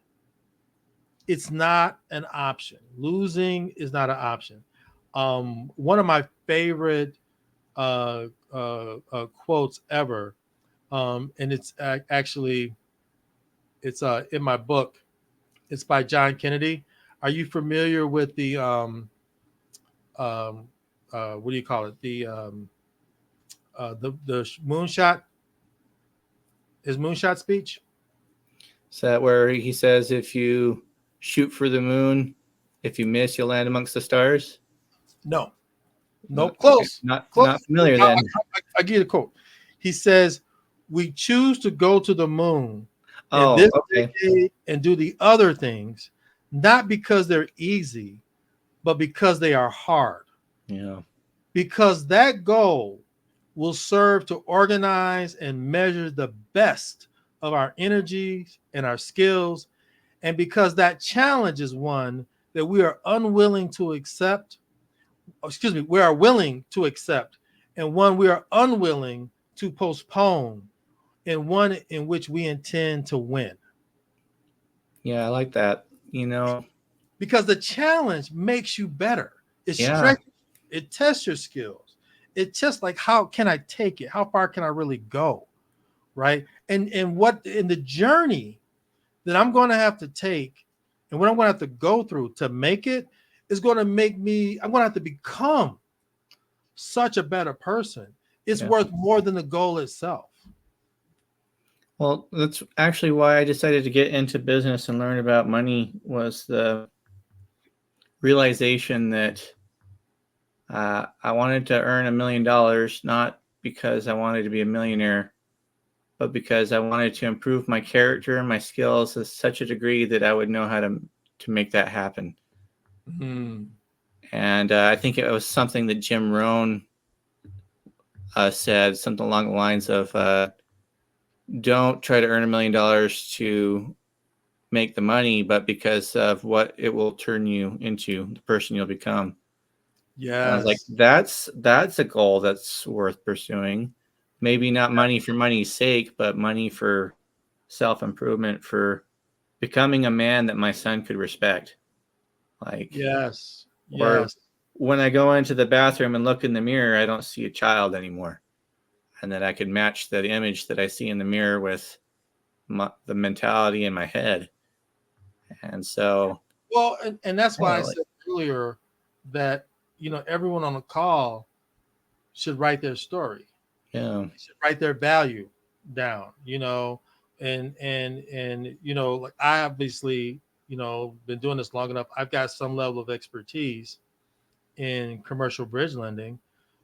It's not an option. Losing is not an option. One of my favorite quotes ever, and it's actually it's in my book. It's by John Kennedy. Are you familiar with the what do you call it? The moonshot? His moonshot speech? Is that where he says, if you shoot for the moon, if you miss, you'll land amongst the stars? No. Nope. Close. Not familiar then. I'll give you the quote. He says, we choose to go to the moon and do the other things, not because they're easy, but because they are hard. Yeah. Because that goal will serve to organize and measure the best of our energies and our skills. And because that challenge is one that we are unwilling to accept, we are willing to accept, and one we are unwilling to postpone, and one in which we intend to win. Yeah, I like that. Because the challenge makes you better. It stretches, it tests your skills. It's just like, how can I take it? How far can I really go? Right. And what in the journey that I'm going to have to take and what I'm going to have to go through to make it is going to make me, I'm going to have to become such a better person. It's worth more than the goal itself. Well, that's actually why I decided to get into business and learn about money, was the realization that I wanted to earn $1 million, not because I wanted to be a millionaire, but because I wanted to improve my character and my skills to such a degree that I would know how to make that happen. And I think it was something that Jim Rohn said, something along the lines of, don't try to earn $1 million to make the money, but because of what it will turn you into, the person you'll become. Yeah, I was like, that's a goal that's worth pursuing. Maybe not money for money's sake, but money for self-improvement, for becoming a man that my son could respect. Like, or when I go into the bathroom and look in the mirror, I don't see a child anymore, and that I could match that image that I see in the mirror with the mentality in my head. And so, Well, and that's why I like, said earlier that, everyone on the call should write their story. yeah, They should write their value down, and like I obviously, been doing this long enough. I've got some level of expertise in commercial bridge lending.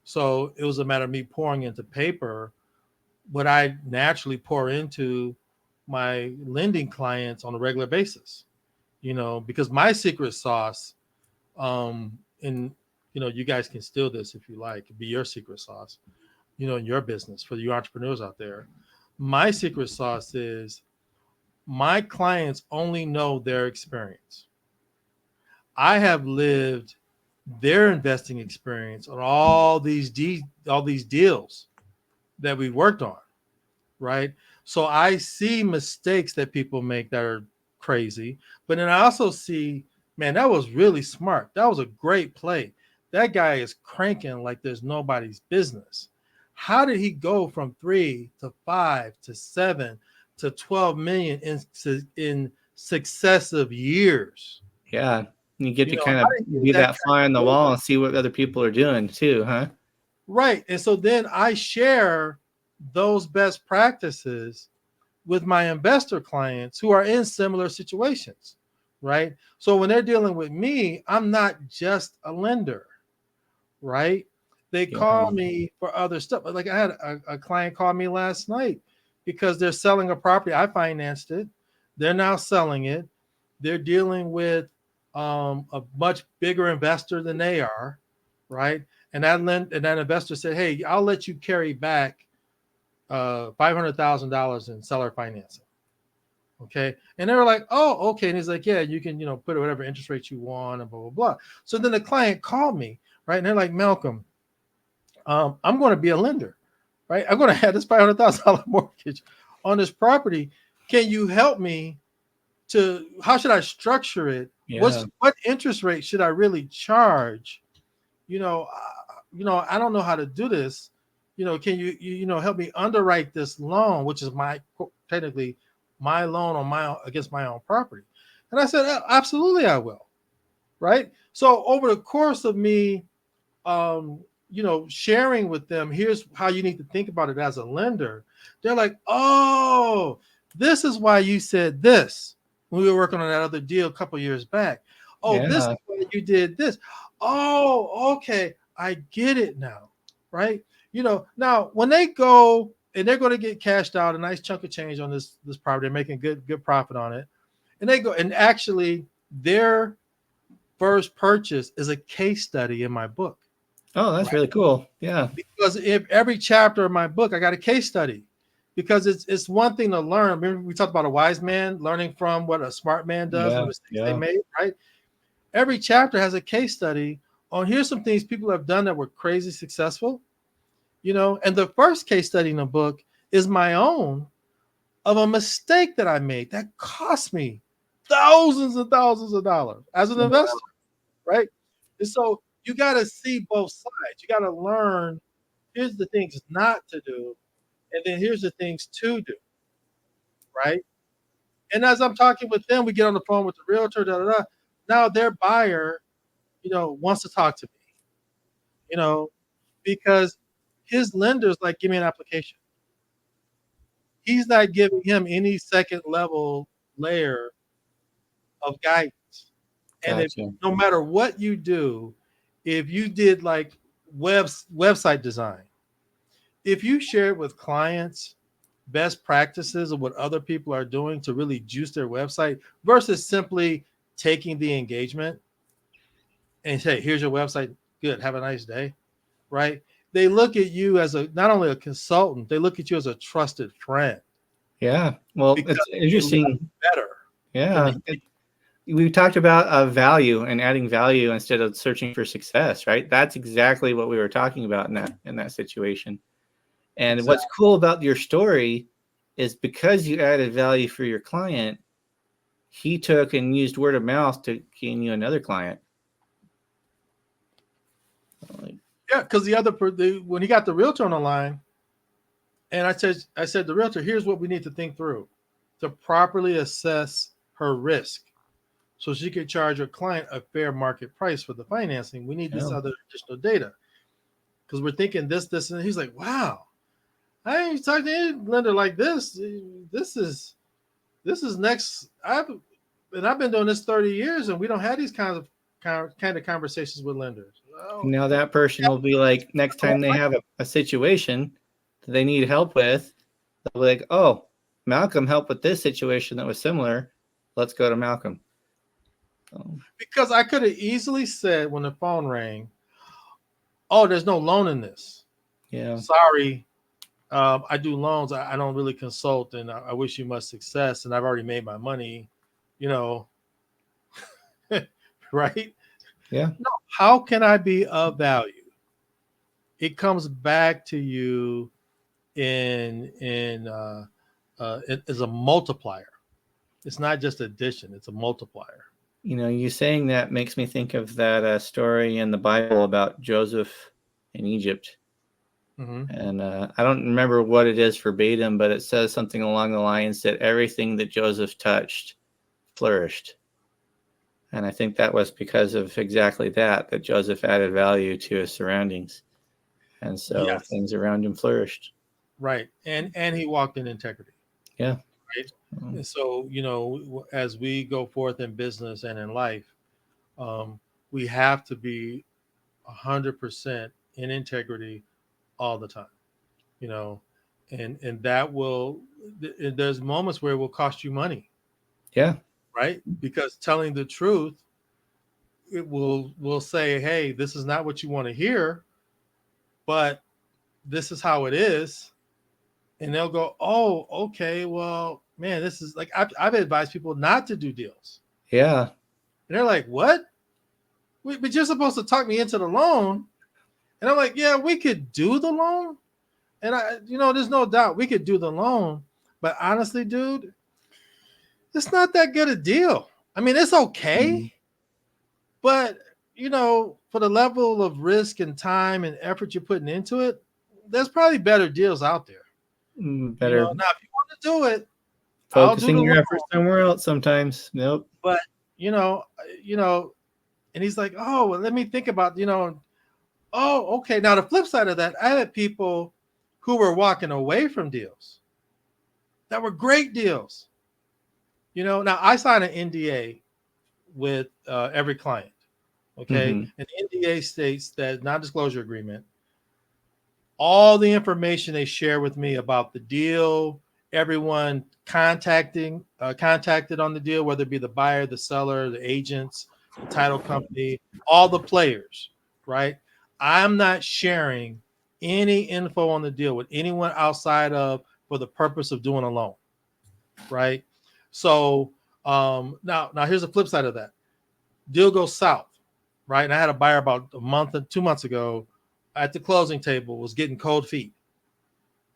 So it was a matter of me pouring into paper what I naturally pour into my lending clients on a regular basis, because my secret sauce, and you guys can steal this if you like, be your secret sauce, in your business for you entrepreneurs out there. My secret sauce is my clients only know their experience. I have lived their investing experience on all these deals that we worked on, right? So I see mistakes that people make that are crazy, but then I also see, man, that was really smart. That was a great play. That guy is cranking like there's nobody's business. How did he go from 3 to 5 to 7 to 12 million in successive years? yeah. You get to How kind of did he be get that that fly on the kind of wall and see what other people are doing too, huh? right? And so then I share those best practices with my investor clients who are in similar situations, right? So when they're dealing with me, I'm not just a lender, right? They Yeah, call me for other stuff. Like I had a client call me last night because they're selling a property. I financed it. They're now selling it. They're dealing with a much bigger investor than they are, right? And that investor said, "Hey, I'll let you carry back $500,000 in seller financing." Okay. And they were like, "Oh, okay." And he's like, "Yeah, you can, put whatever interest rate you want and blah, blah, blah." So then the client called me, right? And they're like, "Malcolm, I'm going to be a lender, right? I'm going to have this $500,000 mortgage on this property. Can you help me how should I structure it? yeah, What interest rate should I really charge? I don't know how to do this. Can you help me underwrite this loan, which is technically my loan against my own property?" And I said, "Absolutely, I will." Right. So over the course of me, sharing with them, here's how you need to think about it as a lender. They're like, "Oh, this is why you said this when we were working on that other deal a couple years back. Oh, this is yeah, why you did this. Oh, okay, I get it now." Right? Now when they go and they're going to get cashed out a nice chunk of change on this property, they're making good profit on it, and they go and actually their first purchase is a case study in my book. oh, that's really cool. Yeah, Because if every chapter of my book, I got a case study, because it's one thing to learn. Remember, we talked about a wise man learning from what a smart man does and yeah, the mistakes they yeah, made, right? Every chapter has a case study on here's some things people have done that were crazy successful, and the first case study in the book is my own of a mistake that I made that cost me thousands and thousands of dollars as an investor, right? And so you got to see both sides. You got to learn here's the things not to do, and then here's the things to do, right? And as I'm talking with them, we get on the phone with the realtor, da, da, da. Now their buyer, wants to talk to me, you know, because his lender's like, "Give me an application." He's not giving him any second level layer of guidance. And if gotcha. no matter what you do, if you did like website design, if you share it with clients best practices of what other people are doing to really juice their website versus simply taking the engagement and say, "Here's your website. Good. Have a nice day." Right? They look at you as not only a consultant, they look at you as a trusted friend Yeah. Well, because it's they love interesting. you better than Yeah. the We talked about value and adding value instead of searching for success, right? That's exactly what we were talking about in that situation. And exact. what's cool about your story is because you added value for your client, he took and used word of mouth to gain you another client. Like, Yeah, because when he got the realtor on the line, and I said to the realtor, "Here's what we need to think through." to properly assess her risk so she could charge her client a fair market price for the financing. We need this Yeah. other additional data because we're thinking this, and he's like, wow, I ain't talked to any lender like this. This is next. I've been doing this 30 years, and we don't have these kind of conversations with lenders. And Well, now that person will be like, next time they have a situation that they need help with, they'll be like, oh, Malcolm helped with this situation that was similar. Let's go to Malcolm. because I could have easily said when the phone rang, oh, there's no loan in this. Yeah. Sorry, I do loans. I don't really consult, and I wish you much success. And I've already made my money, you know, right? Yeah. No, how can I be of value? It comes back to you as a multiplier. It's not just addition; it's a multiplier. You saying that makes me think of that story in the Bible about Joseph in Egypt. Mm-hmm. And I don't remember what it is verbatim, but it says something along the lines that everything that Joseph touched flourished. And I think that was because of exactly that Joseph added value to his surroundings. And so Yes. things around him flourished. Right. And he walked in integrity. Yeah. Right. And so, as we go forth in business and in life, we have to be 100% in integrity all the time, and that there's moments where it will cost you money. Yeah. Right. Because telling the truth, it will say, hey, this is not what you want to hear, but this is how it is. And they'll go, oh, okay, well, man, this is like, I've advised people not to do deals. Yeah. And they're like, what? But you're supposed to talk me into the loan. And I'm like, yeah, we could do the loan. And there's no doubt we could do the loan. But honestly, dude, it's not that good a deal. I mean, it's okay. Mm-hmm. But, for the level of risk and time and effort you're putting into it, there's probably better deals out there. Better. Now, if you want to do it, Focusing your efforts somewhere else sometimes. Nope. But, and he's like, oh, well, let me think about, oh, okay. Now, the flip side of that, I had people who were walking away from deals that were great deals. Now I sign an NDA with every client. Okay. Mm-hmm. And the NDA states that non-disclosure agreement, all the information they share with me about the deal, everyone contacted on the deal, whether it be the buyer, the seller, the agents, the title company, all the players, right? I'm not sharing any info on the deal with anyone outside of for the purpose of doing a loan, right? So now here's the flip side of that. Deal goes south, right? And I had a buyer about 2 months ago at the closing table, was getting cold feet.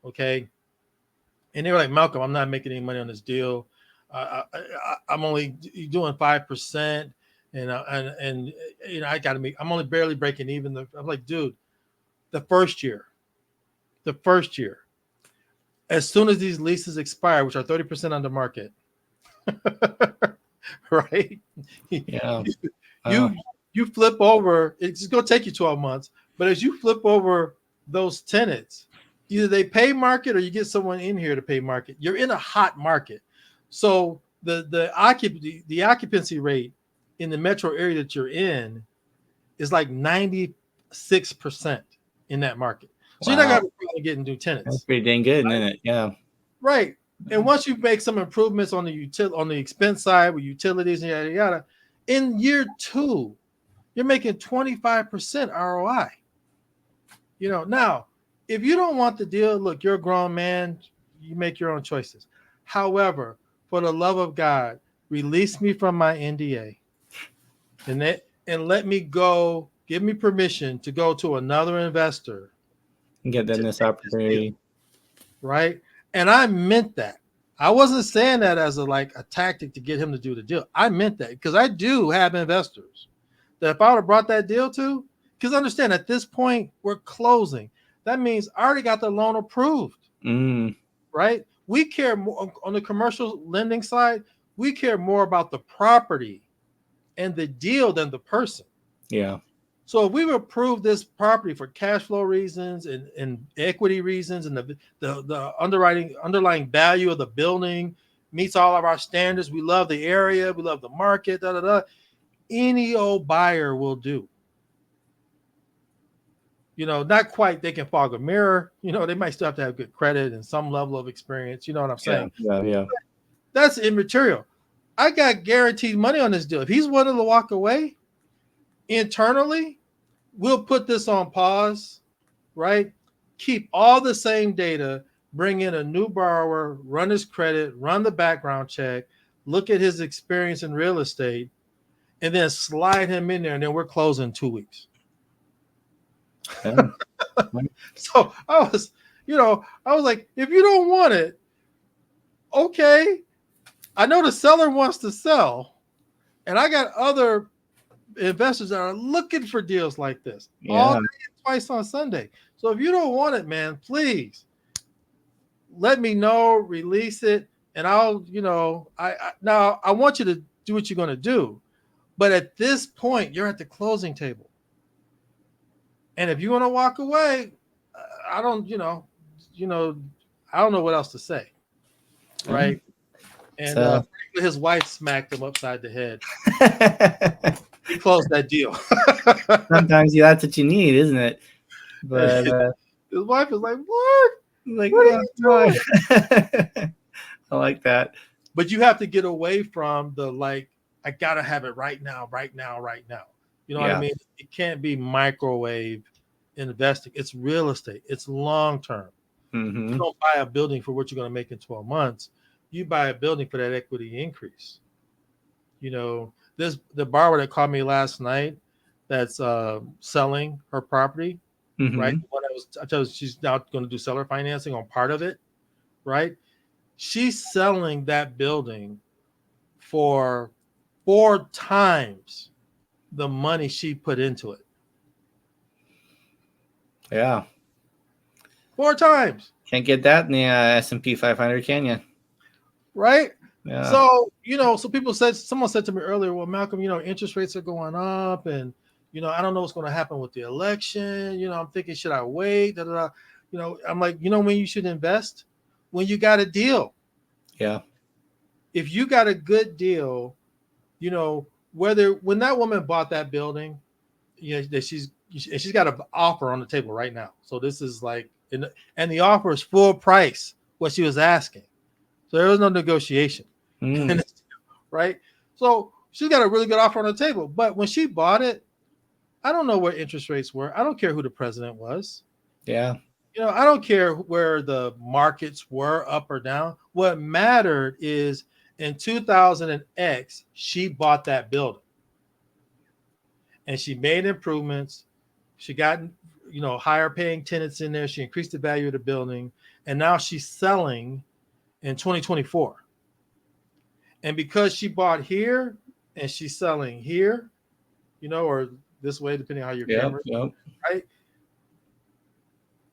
Okay. And they were like, Malcolm, I'm not making any money on this deal. I'm only doing 5%. And I got to make, I'm only barely breaking even. I'm like, dude, the first year, as soon as these leases expire, which are 30% under market, right? Yeah. You flip over, it's going to take you 12 months, but as you flip over those tenants, either they pay market or you get someone in here to pay market. You're in a hot market. So the occupancy rate in the metro area that you're in is like 96% in that market. So you're not going to be getting new tenants. That's pretty dang good, isn't it? Yeah. Right. And once you make some improvements on the expense side with utilities and yada yada, in year 2, you're making 25% ROI. Now, if you don't want the deal, look, you're a grown man, you make your own choices. However, for the love of God, release me from my NDA and let me go, give me permission to go to another investor And get them this opportunity. Right? And I meant that. I wasn't saying that as a tactic to get him to do the deal. I meant that because I do have investors that if I would have brought that deal to, because understand at this point we're closing. That means I already got the loan approved. Right? We care more on the commercial lending side. We care more about the property and the deal than the person. Yeah. So if we approve this property for cash flow reasons and equity reasons, and the underlying value of the building meets all of our standards, we love the area, we love the market, any old buyer will do. Not quite they can fog a mirror. They might still have to have good credit and some level of experience. You know what I'm saying? Yeah. That's immaterial. I got guaranteed money on this deal. If he's willing to walk away internally, we'll put this on pause, right? Keep all the same data, bring in a new borrower, run his credit, run the background check, look at his experience in real estate, and then slide him in there, and then we're closing in 2 weeks. Yeah. So I was like, if you don't want it, okay. I know the seller wants to sell, and I got other investors that are looking for deals like this all day and twice on Sunday. So if you don't want it, man, please let me know, release it, and I'll, I want you to do what you're going to do. But at this point, you're at the closing table. And if you want to walk away, I don't know what else to say. Right. And his wife smacked him upside the head. He closed that deal. Sometimes that's what you need, isn't it? But his wife is like, what? Like, what are you doing? I like that. But you have to get away from the I gotta have it right now. You know what I mean? It can't be microwave investing. It's real estate. It's long term. Mm-hmm. You don't buy a building for what you're going to make in 12 months. You buy a building for that equity increase. The borrower that called me last night that's selling her property, right? What I told her she's now going to do seller financing on part of it, right? She's selling that building for 4 times the money she put into it. Yeah. 4 times. Can't get that in the S&P 500, can you? Right? Yeah. So, someone said to me earlier, well, Malcolm, interest rates are going up and, I don't know what's going to happen with the election. I'm thinking, should I wait? I'm like, when you should invest? When you got a deal. Yeah. If you got a good deal, when that woman bought that building, that she's got an offer on the table right now. So this is and the offer is full price, what she was asking. So there was no negotiation. Right? So she's got a really good offer on the table. But when she bought it, I don't know where interest rates were. I don't care who the president was. Yeah. I don't care where the markets were up or down. What mattered is in 2000X, she bought that building. And she made improvements. She got, higher paying tenants in there. She increased the value of the building. And now she's selling in 2024. And because she bought here and she's selling here, or this way, depending on how your camera, right?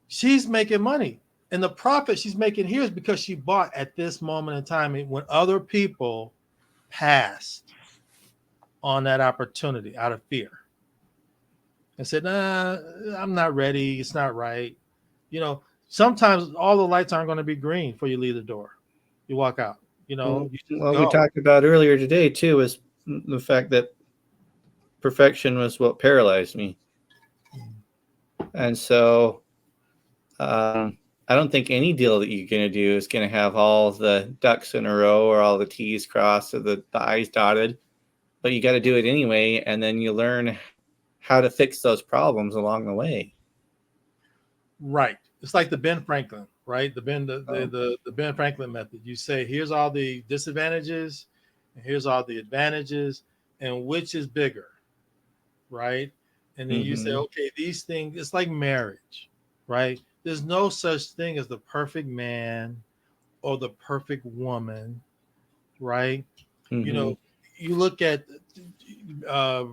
She's making money. And the profit she's making here is because she bought at this moment in time when other people passed on that opportunity out of fear and said, nah, I'm not ready. It's not right. Sometimes all the lights aren't going to be green before you leave the door. You walk out. We talked about earlier today too was the fact that perfection was what paralyzed me, and so I don't think any deal that you're going to do is going to have all the ducks in a row or all the T's crossed or the I's dotted, but you got to do it anyway, and then you learn how to fix those problems along the way. Right. It's like the Ben Franklin, right? The Ben Franklin method. You say, here's all the disadvantages, and here's all the advantages, and which is bigger, right? And then you say, okay, these things, it's like marriage, right? There's no such thing as the perfect man or the perfect woman, right? You look at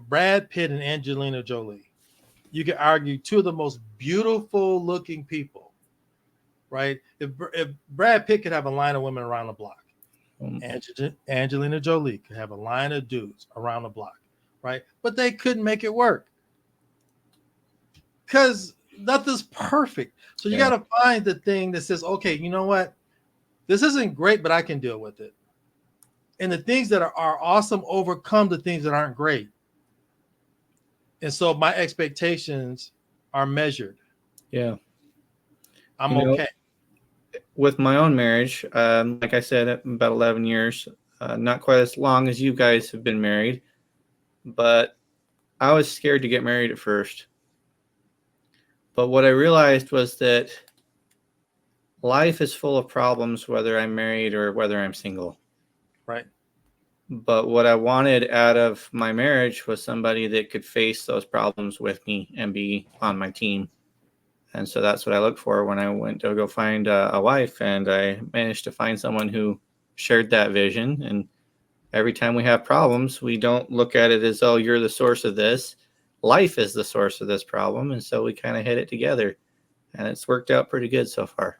Brad Pitt and Angelina Jolie. You can argue 2 of the most beautiful looking people, right? If Brad Pitt could have a line of women around the block, Angelina Jolie could have a line of dudes around the block, right? But they couldn't make it work because nothing's perfect. So you got to find the thing that says, okay, you know what? This isn't great, but I can deal with it. And the things that are awesome overcome the things that aren't great. And so my expectations are measured. Yeah. I'm okay. With my own marriage, like I said, about 11 years, not quite as long as you guys have been married, but I was scared to get married at first. But what I realized was that life is full of problems, whether I'm married or whether I'm single. Right. But what I wanted out of my marriage was somebody that could face those problems with me and be on my team. And so that's what I looked for when I went to go find a wife. And I managed to find someone who shared that vision. And every time we have problems, we don't look at it as, oh, you're the source of this. Life is the source of this problem. And so we kind of hit it together. And it's worked out pretty good so far.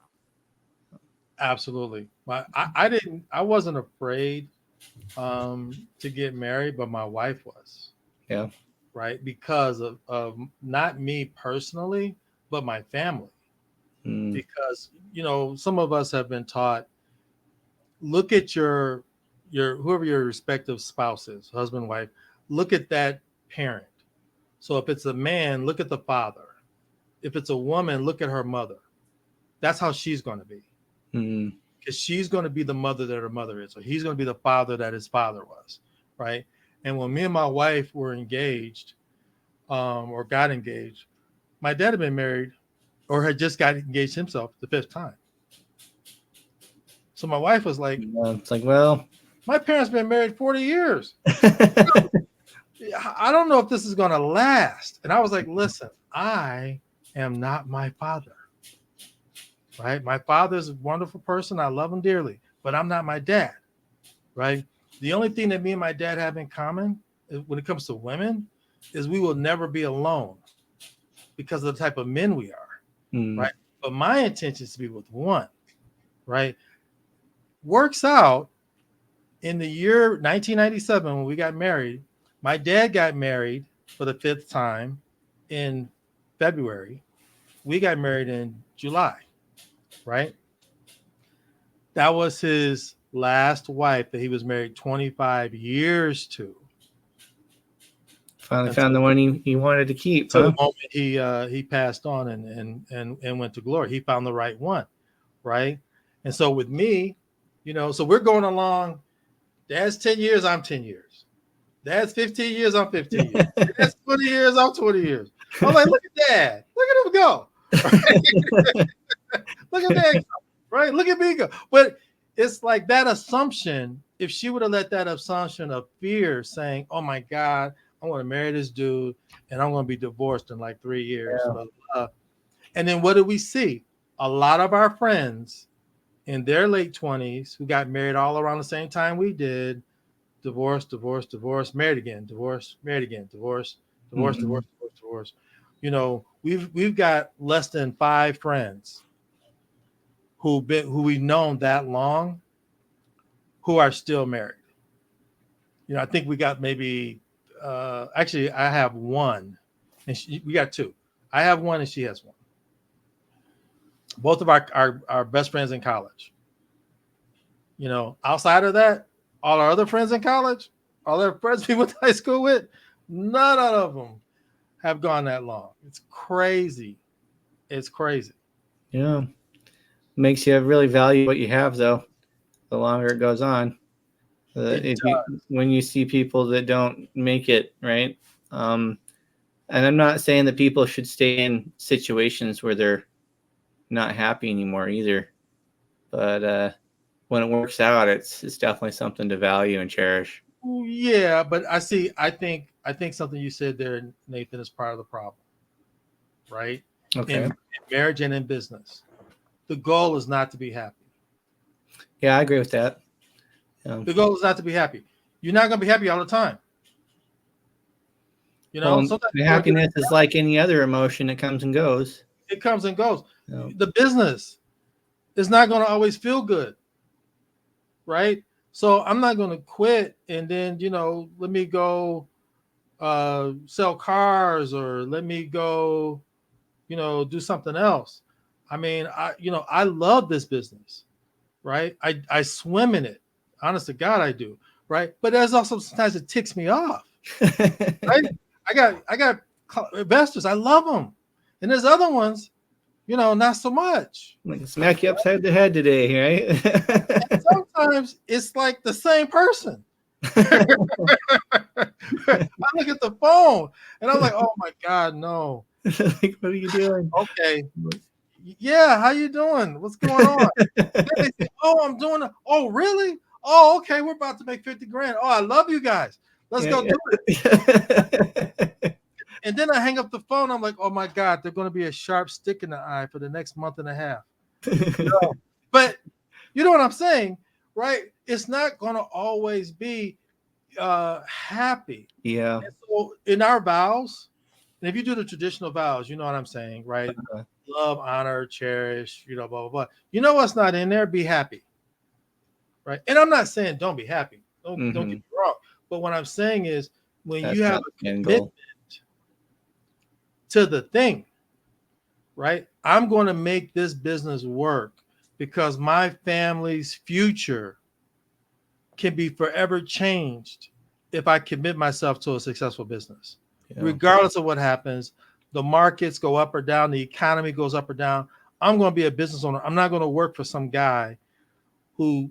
Absolutely. I wasn't afraid to get married, but my wife was. Yeah. Right. Because of not me personally, but my family. Because, some of us have been taught, look at your whoever your respective spouse is, husband, wife, look at that parent. So if it's a man, look at the father. If it's a woman, look at her mother. That's how she's going to be. Because she's going to be the mother that her mother is, or he's going to be the father that his father was, right? And when me and my wife were engaged, or got engaged, my dad had been married, or had just got engaged himself the 5th time. So my wife was like, it's like, well, my parents been married 40 years. I don't know if this is going to last. And I was like, listen, I am not my father. Right? My father's a wonderful person. I love him dearly, but I'm not my dad. Right? The only thing that me and my dad have in common when it comes to women is we will never be alone because of the type of men we are. Right? But my intention is to be with one. Right? Works out in the year 1997 when we got married. My dad got married for the 5th time in February. We got married in July. Right? That was his last wife that he was married 25 years to. Finally found the one he wanted to keep. So the moment he passed on and went to glory, he found the right one, right? And so with me, so we're going along. Dad's 10 years, I'm 10 years. Dad's 15 years, I'm 15 years. Dad's 20 years, I'm 20 years. I'm like, look at Dad. Look at him go. Right? Look at that, right? Look at me go. But it's like that assumption. If she would have let that assumption of fear saying, oh my God, I'm going to marry this dude and I'm going to be divorced in like 3 years. Yeah. Blah, blah. And then what do we see? A lot of our friends in their late 20s who got married all around the same time we did, divorce, married again, divorce, married again, divorce. We've got less than 5 friends who we've known that long, who are still married. I think we got maybe, actually, I have one, and we got 2. I have one, and she has one. Both of our best friends in college. Outside of that, all our other friends in college, all our friends we went to high school with, none of them have gone that long. It's crazy. It's crazy. Yeah. Makes you really value what you have, though, the longer it goes on. When you see people that don't make it, right? And I'm not saying that people should stay in situations where they're not happy anymore either. But when it works out, it's definitely something to value and cherish. Yeah, but I think something you said there, Nathan, is part of the problem, right? Okay. In marriage and in business. The goal is not to be happy. Yeah, I agree with that. The goal is not to be happy. You're not going to be happy all the time. Sometimes happiness is like any other emotion. It comes and goes. It comes and goes. The business, it's not going to always feel good, right? So I'm not going to quit and then, let me go sell cars, or let me go, do something else. I mean, I love this business, right? I swim in it. Honest to God, I do, right? But there's also sometimes it ticks me off, right? I got investors. I love them, and there's other ones, not so much. Like smack you upside the head today, right? And sometimes it's like the same person. I look at the phone and I'm like, oh my God, no. Like, what are you doing? Okay. Yeah, how you doing? What's going on? Then they say, oh, I'm doing it. Oh, really? Oh, okay. We're about to make 50 grand. Oh, I love you guys. Let's go do it. And then I hang up the phone. I'm like, oh my God, they're going to be a sharp stick in the eye for the next month and a half. But you know what I'm saying, right? It's not going to always be happy. Yeah. And so in our vows, and if you do the traditional vows, you know what I'm saying, right? Uh-huh. Love, honor, cherish, blah, blah, blah. You know what's not in there? Be happy, right? And I'm not saying don't be happy. Don't get me wrong. But what I'm saying is when That's you have a commitment to the thing, right? I'm going to make this business work because my family's future can be forever changed if I commit myself to a successful business. Yeah. Regardless of what happens, the markets go up or down, the economy goes up or down. I'm going to be a business owner. I'm not going to work for some guy who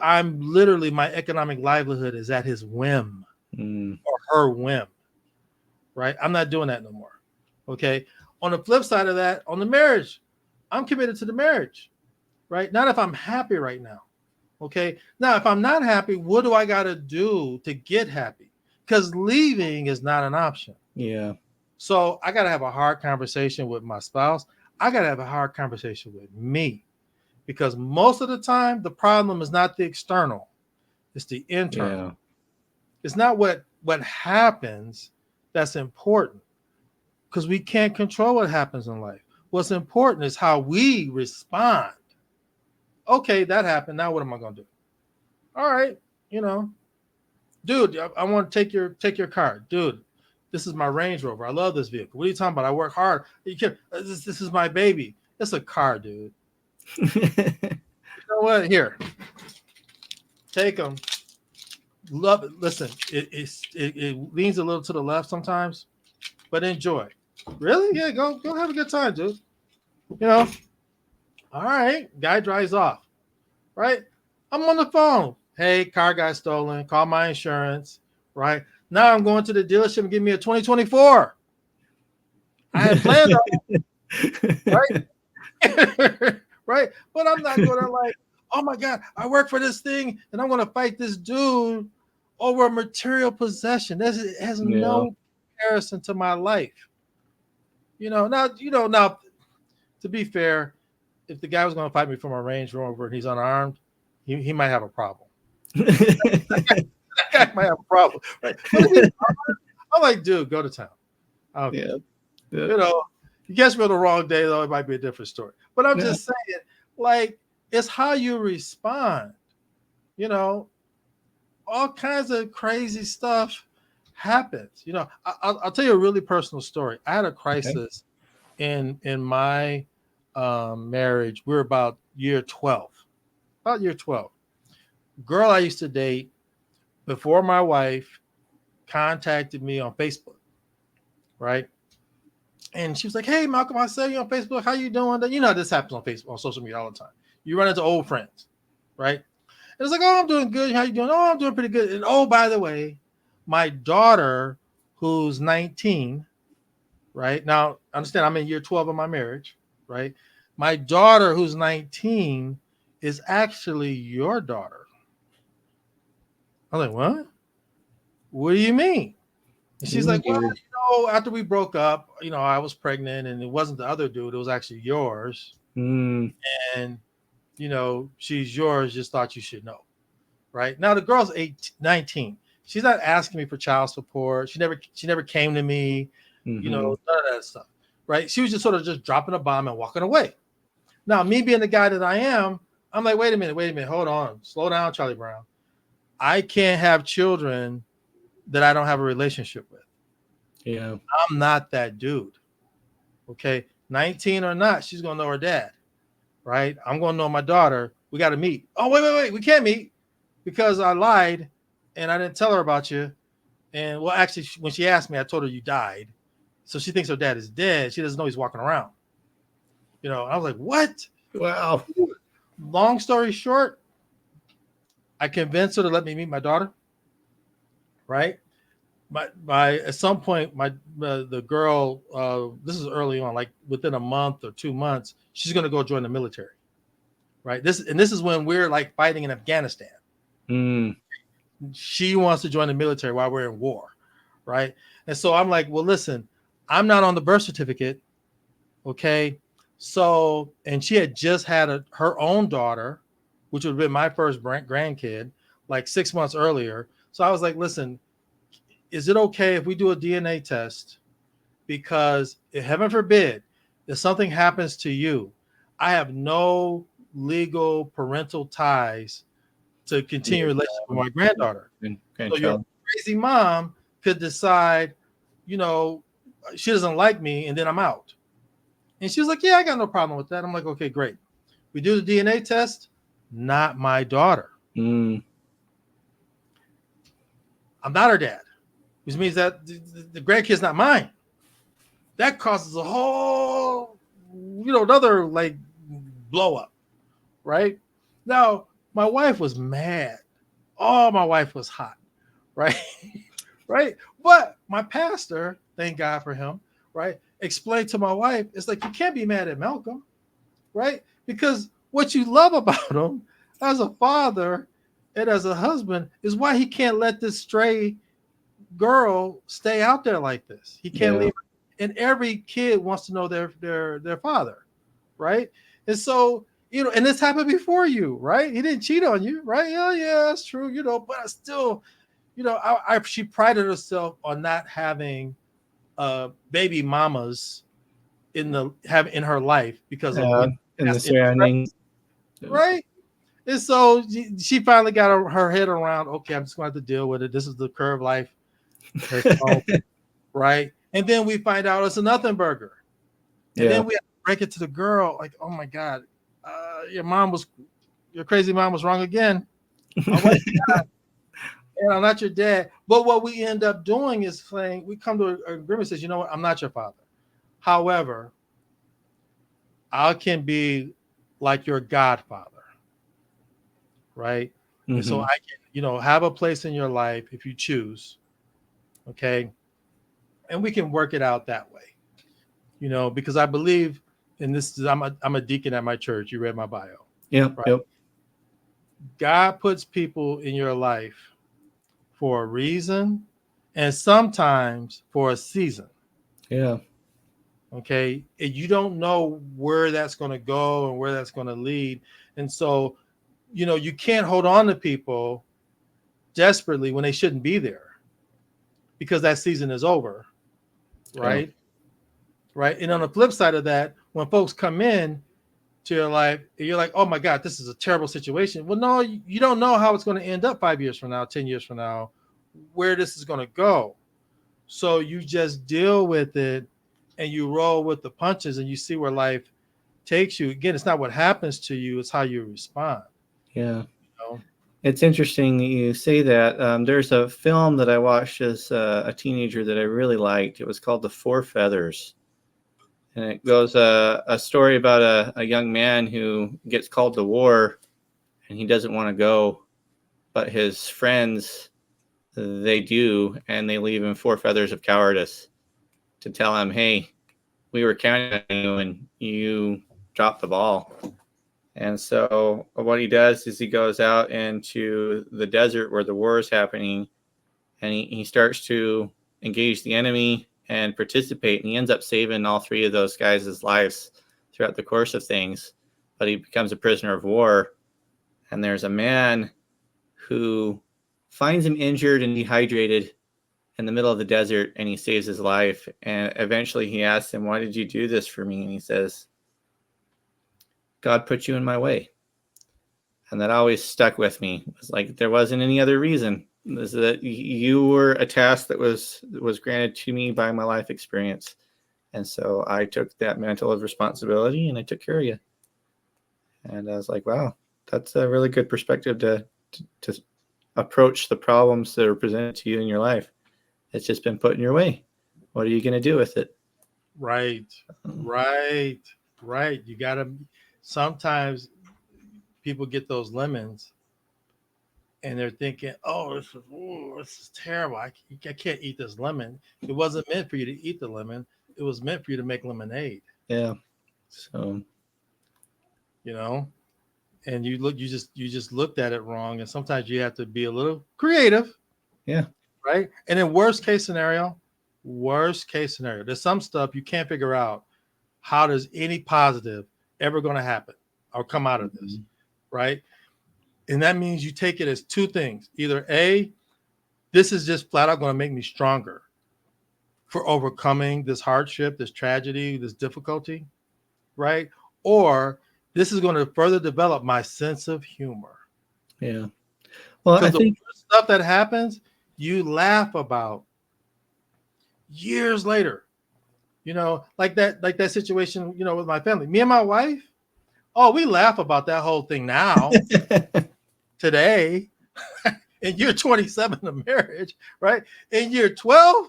I'm literally, my economic livelihood is at his whim or her whim, right? I'm not doing that no more. Okay. On the flip side of that, on the marriage, I'm committed to the marriage, right? Not if I'm happy right now. Okay. Now, if I'm not happy, what do I got to do to get happy? Because leaving is not an option. Yeah. So I got to have a hard conversation with my spouse. I got to have a hard conversation with me, because most of the time, the problem is not the external. It's the internal. Yeah. It's not what happens that's important, because we can't control what happens in life. What's important is how we respond. Okay, that happened. Now what am I going to do? All right, dude, I want to take your car. Dude, this is my Range Rover. I love this vehicle. What are you talking about? I work hard. This is my baby. It's a car, dude. You know what? Here, take them. Love it. Listen, it leans a little to the left sometimes, but enjoy. Really? Yeah, go have a good time, dude. All right, guy drives off, right? I'm on the phone. Hey, car got stolen. Call my insurance, right? Now I'm going to the dealership and give me a 2024. I had planned on it, right? Right? But I'm not going to like, oh my God, I work for this thing and I'm going to fight this dude over a material possession. It has no comparison to my life. Now, to be fair, if the guy was going to fight me from a Range Rover and he's unarmed, he might have a problem. That guy might have a problem, right? But I'm like, dude, go to town. Okay. Yeah. You catch me on the wrong day, though, it might be a different story. But I'm just saying, like, it's how you respond. All kinds of crazy stuff happens. I'll tell you a really personal story. I had a crisis in my marriage. We're about year 12. Girl I used to date before my wife contacted me on Facebook, right? And she was like, hey, Malcolm, I saw you on Facebook. How you doing? This happens on Facebook, on social media all the time. You run into old friends, right? And it's like, oh, I'm doing good. How you doing? Oh, I'm doing pretty good. And oh, by the way, my daughter, who's 19, right? Now, understand, I'm in year 12 of my marriage, right? My daughter, who's 19, is actually your daughter. I'm like, what? What do you mean? And she's like, well, after we broke up, I was pregnant and it wasn't the other dude. It was actually yours. And, she's yours. Just thought you should know. Right now, the girl's 19. She's not asking me for child support. She never came to me, none of that stuff. Right. She was just sort of just dropping a bomb and walking away. Now, me being the guy that I am, I'm like, wait a minute, hold on, slow down, Charlie Brown. I can't have children that I don't have a relationship with. Yeah. I'm not that dude. Okay. 19 or not, she's going to know her dad, right? I'm going to know my daughter. We got to meet. Oh, wait. We can't meet because I lied and I didn't tell her about you. And well, actually, when she asked me, I told her you died. So she thinks her dad is dead. She doesn't know he's walking around. I was like, what? Wow. Long story short, I convinced her to let me meet my daughter, right? By at some point, the girl, this is early on, like within a month or 2 months, she's going to go join the military, right? This is when we're like fighting in Afghanistan. Mm. She wants to join the military while we're in war, right? And so I'm like, well, listen, I'm not on the birth certificate, okay? So, and she had just had her own daughter, which would have been my first grandkid, like 6 months earlier. So I was like, listen, is it okay if we do a DNA test? Because if heaven forbid, if something happens to you, I have no legal parental ties to continue a relationship with my granddaughter. So your crazy mom could decide, she doesn't like me and then I'm out. And she was like, yeah, I got no problem with that. I'm like, okay, great. We do the DNA test. Not my daughter. Mm. I'm not her dad, which means that the grandkid's not mine. That causes a whole, another like blow up, right? Now, my wife was mad. Oh, my wife was hot, right? Right? But my pastor, thank God for him, right, explained to my wife, it's like, you can't be mad at Malcolm, right? Because what you love about him as a father and as a husband is why he can't let this stray girl stay out there like this. He can't leave. And every kid wants to know their father, right? And so, and this happened before you, right? He didn't cheat on you, right? Yeah, that's true, but I still, she prided herself on not having baby mamas in her life because of what in the surroundings, right? And so she finally got her head around, okay, I'm just going to have to deal with it. This is the curve life. Right? And then we find out it's a nothing burger. And then we have to break it to the girl, like, oh my God, your crazy mom was wrong again. And I'm not your dad. But what we end up doing is saying, we come to an agreement, says, you know what, I'm not your father. However, I can be like your godfather, right? Mm-hmm. And so I can, have a place in your life if you choose, okay? And we can work it out that way, because I believe in this. I'm a deacon at my church. You read my bio. Yeah. Right? Yep. God puts people in your life for a reason and sometimes for a season. Yeah. Okay. And you don't know where that's going to go and where that's going to lead. And so, you can't hold on to people desperately when they shouldn't be there because that season is over. Right. Yeah. Right. And on the flip side of that, when folks come in to your life, you're like, oh my God, this is a terrible situation. Well, no, you don't know how it's going to end up 5 years from now, 10 years from now, where this is going to go. So you just deal with it and you roll with the punches and you see where life takes you. Again, it's not what happens to you, it's how you respond. Yeah. It's interesting that you say that. There's a film that I watched as a teenager that I really liked. It was called The Four Feathers. And it goes a story about a young man who gets called to war and he doesn't want to go, but his friends, they do, and they leave him 4 feathers of cowardice to tell him, hey, we were counting on you and you dropped the ball. And so what he does is he goes out into the desert where the war is happening and he starts to engage the enemy and participate. And he ends up saving all 3 of those guys' lives throughout the course of things. But he becomes a prisoner of war. And there's a man who finds him injured and dehydrated in the middle of the desert and he saves his life. And eventually he asks him, why did you do this for me? And he says, God put you in my way. And that always stuck with me. It was like there wasn't any other reason. It was that you were a task that was granted to me by my life experience. And so I took that mantle of responsibility and I took care of you. And I was like, wow, that's a really good perspective to approach the problems that are presented to you in your life. It's just been put in your way. What are you going to do with it? Right. You got to, sometimes people get those lemons and they're thinking, oh, this is terrible. I can't eat this lemon. It wasn't meant for you to eat the lemon. It was meant for you to make lemonade. Yeah. So, you know, and you just looked at it wrong. And sometimes you have to be a little creative. Yeah. Right. And in worst case scenario, there's some stuff you can't figure out. How does any positive ever going to happen or come out of this? Right. And that means you take it as two things. Either A, this is just flat out going to make me stronger for overcoming this hardship, this tragedy, this difficulty, right? Or this is going to further develop my sense of humor. Yeah. Well, I think the stuff that happens, you laugh about years later, like that situation, with my family, me and my wife. Oh, we laugh about that whole thing now. Today, in year 27 of marriage, right? In year 12,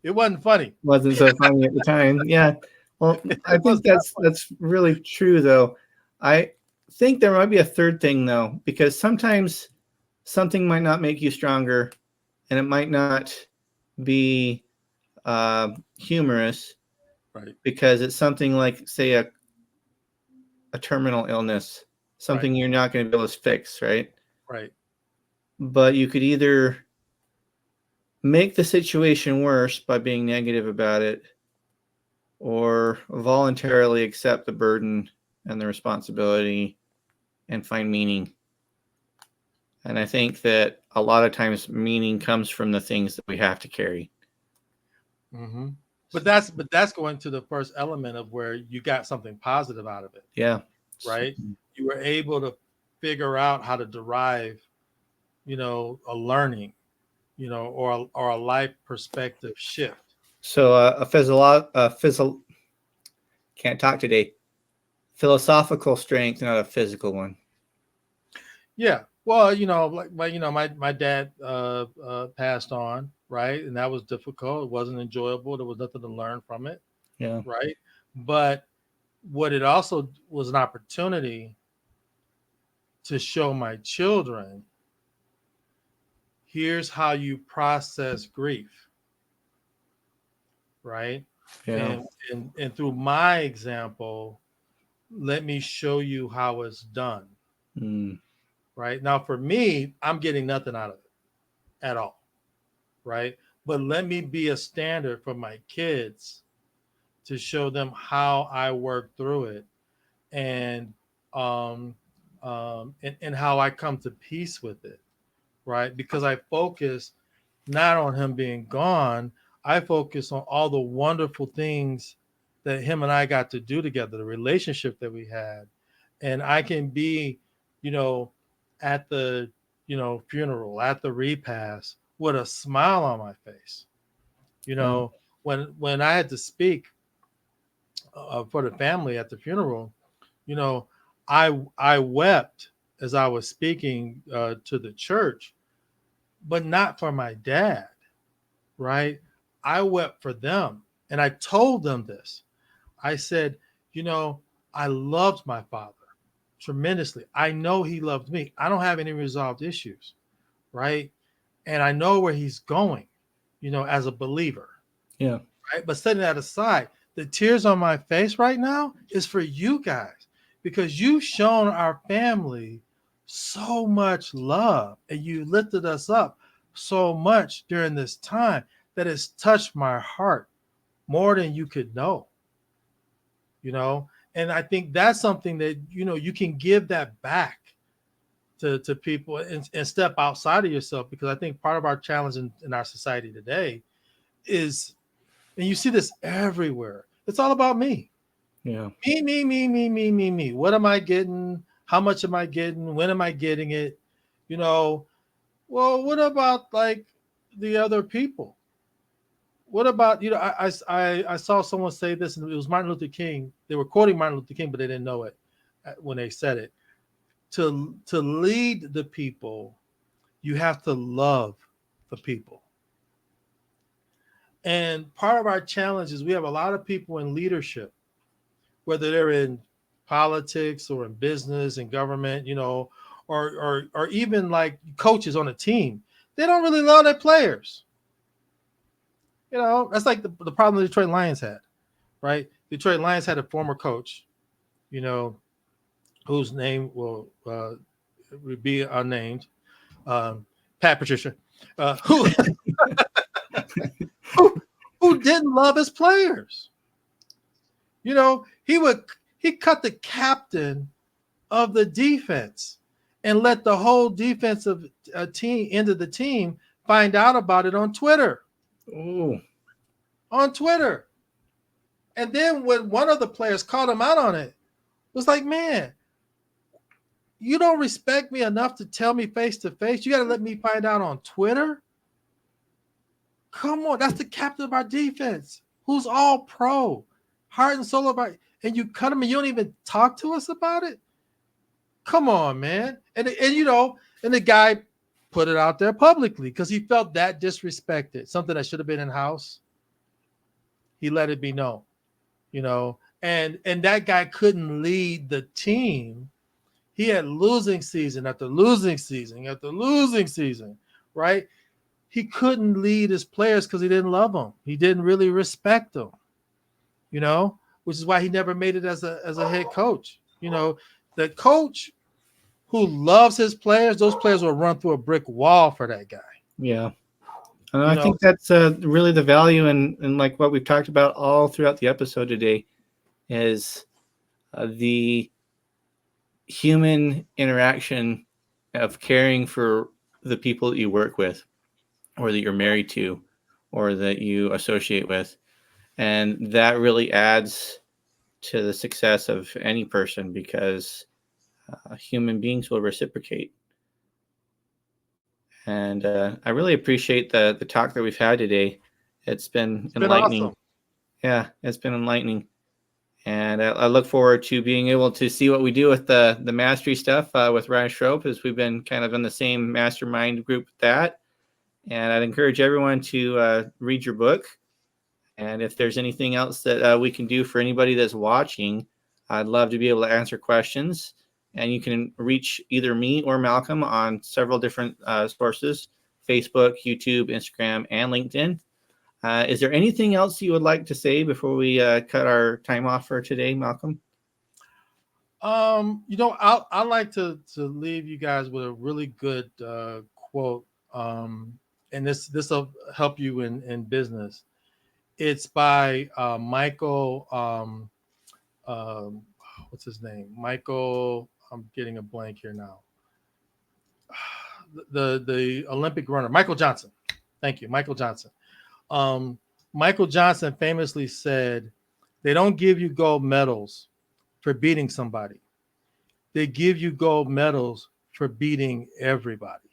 it wasn't funny. Wasn't so funny at the time. Yeah. Well, I think that's really true, though. I think there might be a third thing, though, because sometimes something might not make you stronger, and it might not be humorous, right? Because it's something like, say, a terminal illness, something you're not going to be able to fix, right? Right. But you could either make the situation worse by being negative about it, or voluntarily accept the burden and the responsibility and find meaning. And I think that a lot of times meaning comes from the things that we have to carry. Mm-hmm. But that's going to the first element of where you got something positive out of it. Yeah. Right. You were able to figure out how to derive, a learning, or a life perspective shift. So can't talk today. Philosophical strength, not a physical one. Yeah. Well, my dad passed on, right? And that was difficult. It wasn't enjoyable. There was nothing to learn from it. Yeah. Right. But what it also was an opportunity to show my children, here's how you process grief. Right. Yeah. And through my example, let me show you how it's done. Right. Now, for me, I'm getting nothing out of it at all. Right. But let me be a standard for my kids to show them how I work through it and how I come to peace with it. Right. Because I focus not on him being gone. I focus on all the wonderful things that him and I got to do together, the relationship that we had. And I can be, at the, funeral, at the repast with a smile on my face. When I had to speak for the family at the funeral, I wept as I was speaking to the church, but not for my dad, right? I wept for them. And I told them this. I said, I loved my father tremendously. I know he loved me. I don't have any resolved issues, right? And I know where he's going, as a believer. Yeah. Right. But setting that aside, the tears on my face right now is for you guys, because you've shown our family so much love and you lifted us up so much during this time that has touched my heart more than you could know. And I think that's something that, you can give that back to people and step outside of yourself, because I think part of our challenge in our society today is, and you see this everywhere, it's all about me. Yeah. Me. What am I getting? How much am I getting? When am I getting it? You know, well, what about like the other people? What about, I saw someone say this, and it was Martin Luther King. They were quoting Martin Luther King, but they didn't know it when they said it. To lead the people, you have to love the people. And part of our challenge is we have a lot of people in leadership, whether they're in politics or in business and government, or even like coaches on a team. They don't really love their players. That's like the problem the Detroit Lions had, right? Detroit Lions had a former coach, whose name will be unnamed, Pat Patricia, who, who who didn't love his players. He cut the captain of the defense and let the whole defensive team into the team find out about it on Twitter. Oh. On Twitter. And then when one of the players called him out on it, was like, man, you don't respect me enough to tell me face to face. You got to let me find out on Twitter. Come on, that's the captain of our defense, who's all pro, heart and soul of our, and you cut him and you don't even talk to us about it. Come on, man. And the guy put it out there publicly because he felt that disrespected, something that should have been in house. He let it be known, and that guy couldn't lead the team. He had losing season after losing season after losing season, right? He couldn't lead his players because he didn't love them. He didn't really respect them, which is why he never made it as a head coach. The coach who loves his players, those players will run through a brick wall for that guy. Yeah. And I think that's really the value and like what we've talked about all throughout the episode today is the human interaction of caring for the people that you work with or that you're married to or that you associate with. And that really adds to the success of any person because human beings will reciprocate. And I really appreciate the talk that we've had today. It's been enlightening. Awesome. Yeah, it's been enlightening. And I look forward to being able to see what we do with the mastery stuff with Ryan Schroep, as we've been kind of in the same mastermind group with that. And I'd encourage everyone to read your book. And if there's anything else that we can do for anybody that's watching, I'd love to be able to answer questions. And you can reach either me or Malcolm on several different sources: Facebook, YouTube, Instagram, and LinkedIn. Is there anything else you would like to say before we cut our time off for today, Malcolm? I like to leave you guys with a really good quote, and this will help you in business. It's by Michael. What's his name? Michael. I'm getting a blank here now. The Olympic runner, Michael Johnson. Thank you, Michael Johnson. Michael Johnson famously said, "They don't give you gold medals for beating somebody. They give you gold medals for beating everybody."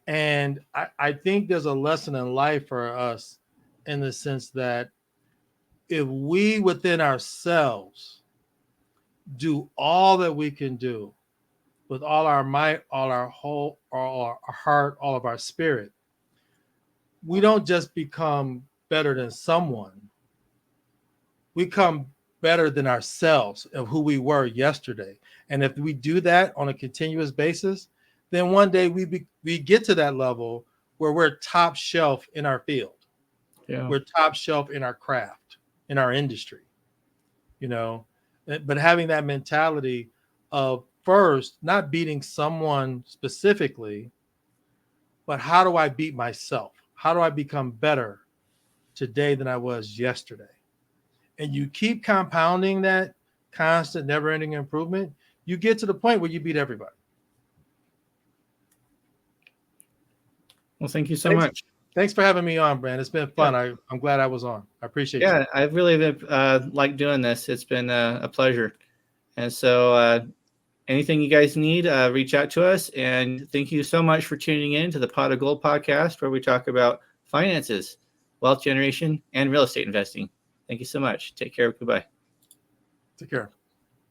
And I think there's a lesson in life for us in the sense that if we within ourselves do all that we can do with all our might, all our whole, all our heart, all of our spirit, we don't just become better than someone. We become better than ourselves of who we were yesterday. And if we do that on a continuous basis, then one day we get to that level where we're top shelf in our field. Yeah. We're top shelf in our craft, in our industry, but having that mentality of first, not beating someone specifically, but how do I beat myself? How do I become better today than I was yesterday? And you keep compounding that constant, never-ending improvement, you get to the point where you beat everybody. Well, thank you so much. Thanks for having me on, Brand. It's been fun. I'm glad I was on. I appreciate you. Yeah, I've really been liked doing this. It's been a pleasure. And so anything you guys need, reach out to us. And thank you so much for tuning in to the Pot of Gold podcast, where we talk about finances, wealth generation, and real estate investing. Thank you so much. Take care. Goodbye. Take care.